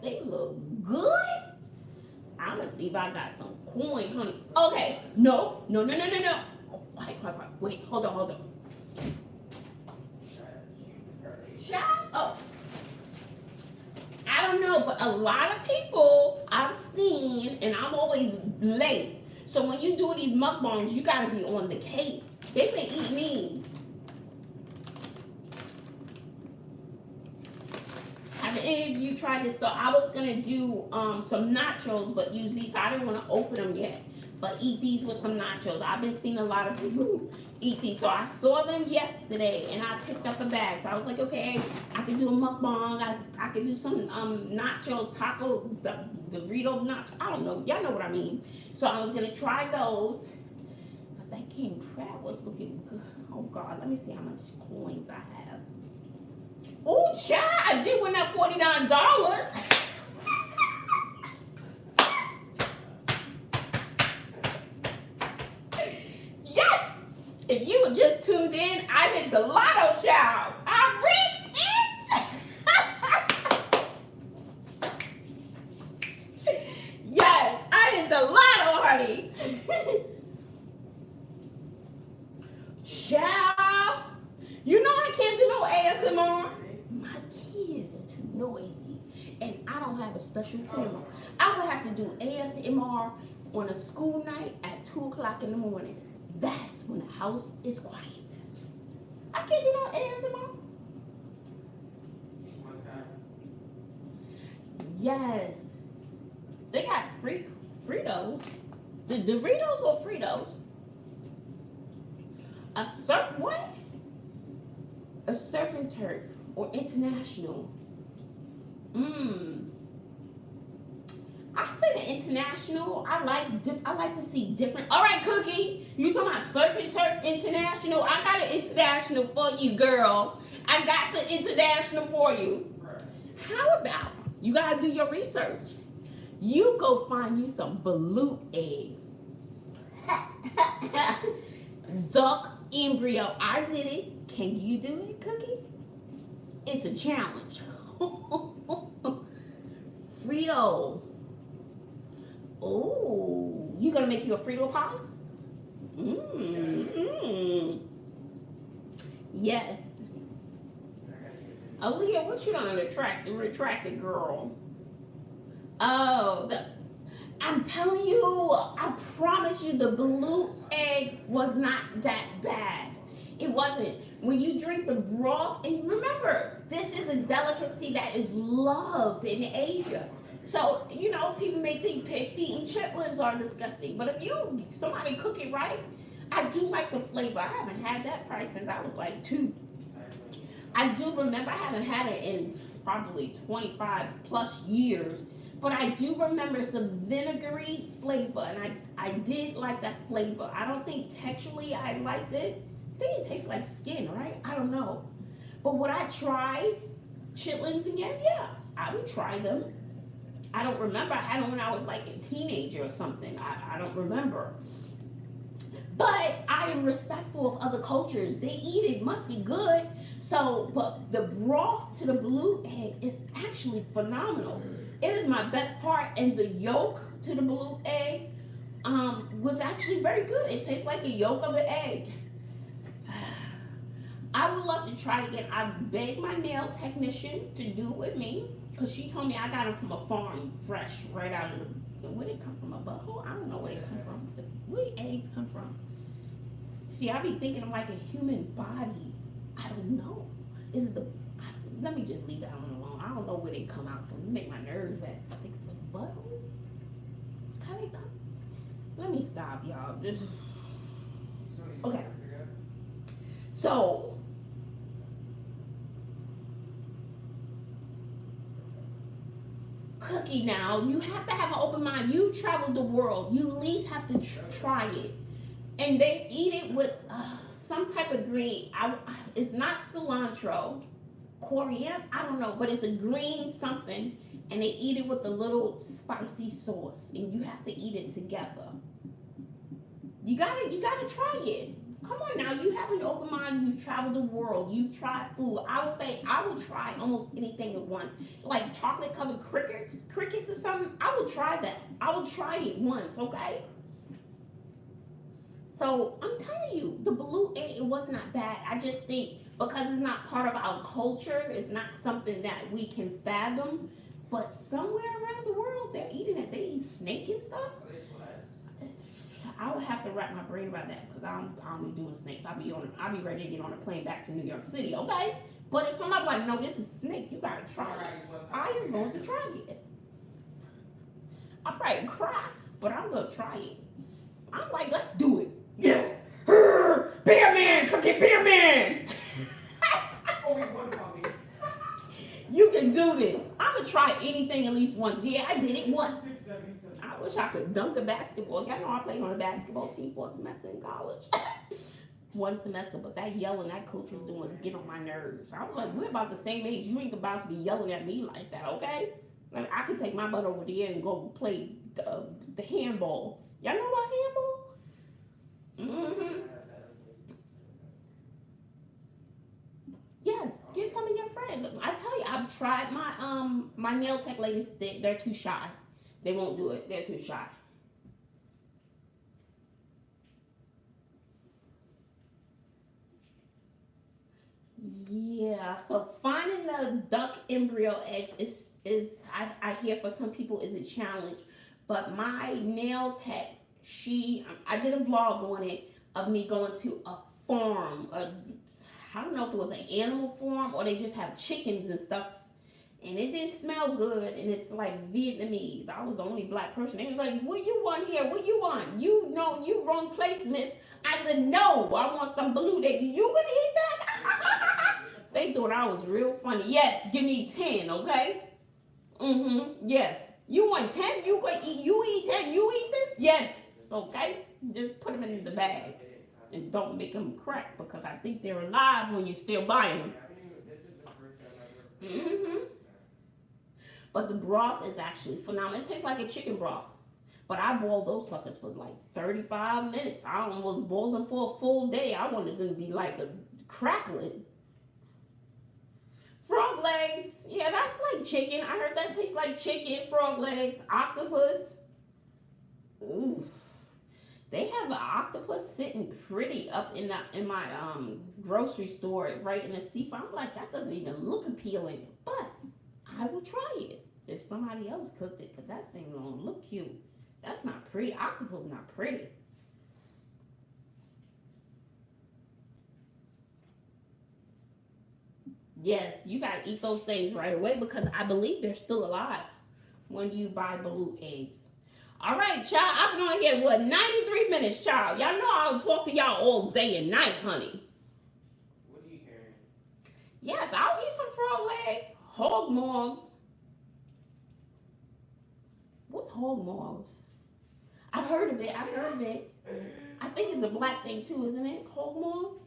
they look good. I'm gonna see if I got some coin, honey. Okay, no. Quiet. Wait, hold on. Child, oh. I don't know, but a lot of people I've seen, and I'm always late. So when you do these mukbangs, you gotta be on the case. They been eating these. Have any of you tried this? So I was gonna do some nachos, but use these. So I didn't want to open them yet, but eat these with some nachos. I've been seeing a lot of people eat these. So I saw them yesterday, and I picked up a bag. So I was like, okay, I could do a mukbang. I could do some nacho taco, Dorito nacho. I don't know. Y'all know what I mean. So I was gonna try those. But that king crab was looking good. Oh God, let me see how much coins I have. Oh, child, I did win that $49. Yes! If you were just tuned in, I hit the lotto, child. I reached it. Yes, I hit the lotto, honey. Child, you know I can't do no ASMR. My kids are too noisy, and I don't have a special camera. I would have to do ASMR on a school night at 2 o'clock in the morning. That's when the house is quiet. I can't do no ASMR. Yes. They got Fritos. The Doritos or Fritos? What? A surf and turf or international. I say the international. I like to see different. All right, Cookie. You talking about surf and turf international? I got an international for you, girl. I got the international for you. How about you gotta do your research? You go find you some balut eggs. Duck embryo. I did it. Can you do it, Cookie? It's a challenge. Frito. Oh, you gonna make you a Frito pie? Yes. Aaliyah, what you done retracted, girl? Oh, I'm telling you, I promise you, the blue egg was not that bad. It wasn't. When you drink the broth, and remember, this is a delicacy that is loved in Asia. So, you know, people may think pig feet and chitlins are disgusting, but if somebody cook it right, I do like the flavor. I haven't had that price since I was like 2. I do remember, I haven't had it in probably 25 plus years, but I do remember it's the vinegary flavor, and I did like that flavor. I don't think texturally I liked it. I think it tastes like skin, right? I don't know. But would I try chitlins again? Yeah, I would try them. I don't remember. I had them when I was like a teenager or something. I don't remember. But I am respectful of other cultures. They eat it, must be good. So, but the broth to the blue egg is actually phenomenal. It is my best part, and the yolk to the blue egg was actually very good. It tastes like the yolk of the egg. I would love to try it again. I begged my nail technician to do it with me, because she told me I got them from a farm, fresh, right out of the, where did it come from, a butthole? I don't know where they come from. Where do eggs come from? See, I be thinking of like a human body. I don't know. Is it let me just leave that one alone. I don't know where they come out from. It make my nerves bad. I think the butthole? How they come? Let me stop, y'all. Okay. So, cookie now. You have to have an open mind. You traveled the world. You at least have to try it. And they eat it with some type of green. It's not cilantro, coriander. I don't know, but it's a green something, and they eat it with a little spicy sauce, and you have to eat it together. You gotta try it. Come on now, you have an open mind. You've traveled the world. You've tried food. I would say I would try almost anything at once. Like chocolate covered crickets or something. I would try that. I would try it once. Okay. So I'm telling you, the blue egg, it was not bad. I just think because it's not part of our culture, it's not something that we can fathom. But somewhere around the world, they're eating it. They eat snake and stuff. I would have to wrap my brain around that because I don't be doing snakes. I'll be ready to get on a plane back to New York City, okay? But if somebody's like, no, this is snake, you gotta try it. I am going to try it. I'll probably cry, but I'm gonna try it. I'm like, let's do it. Yeah. Beer man, cookie beer man. You can do this. I'm gonna try anything at least once. Yeah, I did it once. I wish I could dunk a basketball. Y'all know I played on a basketball team for a semester in college. One semester, but that yelling that coach was doing was get on my nerves. I was like, we're about the same age. You ain't about to be yelling at me like that, okay? Like, I could take my butt over there and go play the handball. Y'all know about handball? Mm-hmm. Yes, get some of your friends. I tell you, I've tried my nail tech ladies. They're too shy. They won't do it. They're too shy. Yeah. So finding the duck embryo eggs is I hear for some people is a challenge, but my nail tech, I did a vlog on it of me going to a farm. I don't know if it was an animal farm or they just have chickens and stuff. And it didn't smell good, and it's like Vietnamese. I was the only black person. They was like, what you want here? What you want? You know, you wrong place, miss. I said, no, I want some blue. They, you gonna eat that? They thought I was real funny. Yes, give me 10, okay? Mm-hmm, yes. You want 10? You gonna eat, you eat 10, you eat this? Yes, okay? Just put them in the bag. And don't make them crack, because I think they're alive when you still buy them. Mm-hmm. But the broth is actually phenomenal. It tastes like a chicken broth. But I boiled those suckers for like 35 minutes. I almost boiled them for a full day. I wanted them to be like a crackling. Frog legs. Yeah, that's like chicken. I heard that tastes like chicken, frog legs, octopus. Ooh. They have an octopus sitting pretty up in my grocery store right in the seafood. I'm like, that doesn't even look appealing. But I would try it if somebody else cooked it, because that thing don't look cute. That's not pretty. Octopus not pretty. Yes, you gotta eat those things right away because I believe they're still alive when you buy blue eggs. All right, child. I've been on here, 93 minutes, child. Y'all know I'll talk to y'all all day and night, honey. What are you hearing? Yes, I'll eat some frog legs, hog maws. What's hog maws? I've heard of it. I think it's a black thing too, isn't it? Hog maws.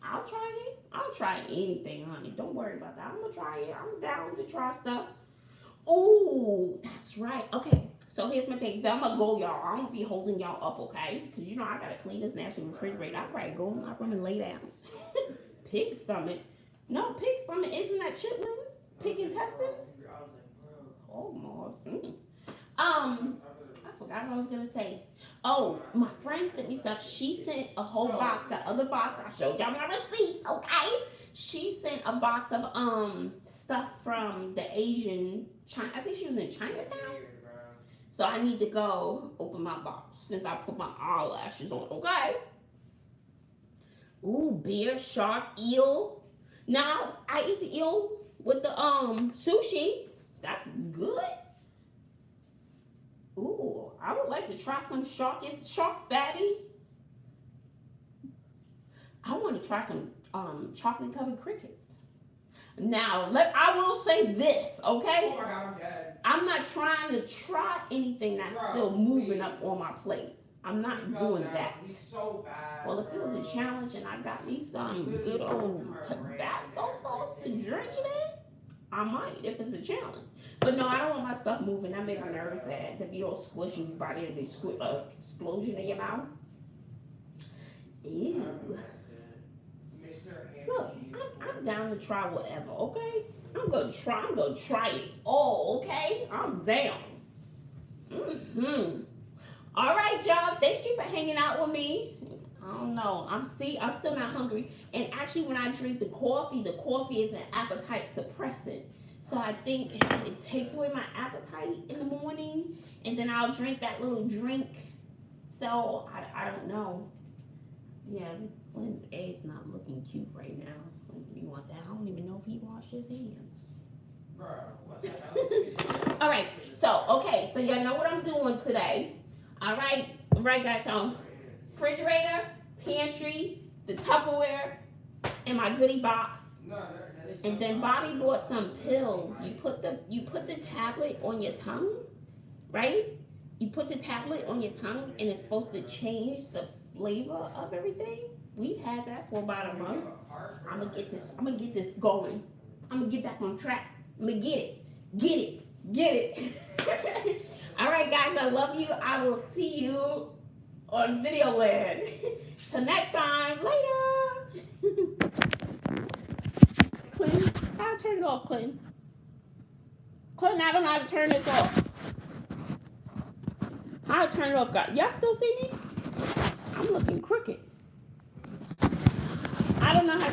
I'll try it. I'll try anything, honey. Don't worry about that. I'm gonna try it. I'm down to try stuff. Ooh, that's right. Okay, so here's my thing. I'm gonna go, y'all. I'm gonna be holding y'all up, okay? Because you know I gotta clean this nasty refrigerator. I'll probably go in my room and lay down. Pig stomach. No, pig stomach. Isn't that chitlins? Pig intestines? Oh, Mars. I forgot what I was gonna say. Oh, my friend sent me stuff. She sent a whole box. That other box, I showed y'all my receipts, okay? She sent a box of stuff from the Asian China. I think she was in Chinatown. So I need to go open my box since I put my eyelashes on, okay? Ooh, beer, shark, eel. Now I eat the eel with the sushi. That's good. Ooh, I would like to try some shark. Is shark fatty? I want to try some chocolate covered crickets. Now, I will say this, okay? Oh my God, I'm dead. I'm not trying to try anything that's still moving up on my plate. I'm not doing that. Well, if it was a challenge and I got me some good old Tabasco sauce to drench it in, I might if it's a challenge. But no, I don't want my stuff moving. That makes my nerves bad. To be all squishy, you bite it and they explosion in your mouth. Ew. Look, I'm down to try whatever, okay? I'm gonna try it all, okay? I'm down. All right, y'all. Thank you for hanging out with me. I don't know. I'm still not hungry. And actually, when I drink the coffee is an appetite suppressant. So I think it takes away my appetite in the morning, and then I'll drink that little drink. So I don't know. Yeah, Glenn's egg's not looking cute right now. You want that? I don't even know if he washed his hands. Bro, what the hell? All right. So y'all know what I'm doing today. All right, guys. So, refrigerator, pantry, the Tupperware, and my goodie box. And then Bobby bought some pills. You put the tablet on your tongue, right? You put the tablet on your tongue, and it's supposed to change the flavor of everything. We've had that for about a month. I'm gonna get this going. I'm gonna get back on track. I'm gonna get it. All right, guys, I love you. I will see you on Video Land. Till next time, later. Clint, how to turn it off, Clint? Clint, I don't know how to turn this off. How to turn it off, guys? Y'all still see me? I'm looking crooked. I don't know how to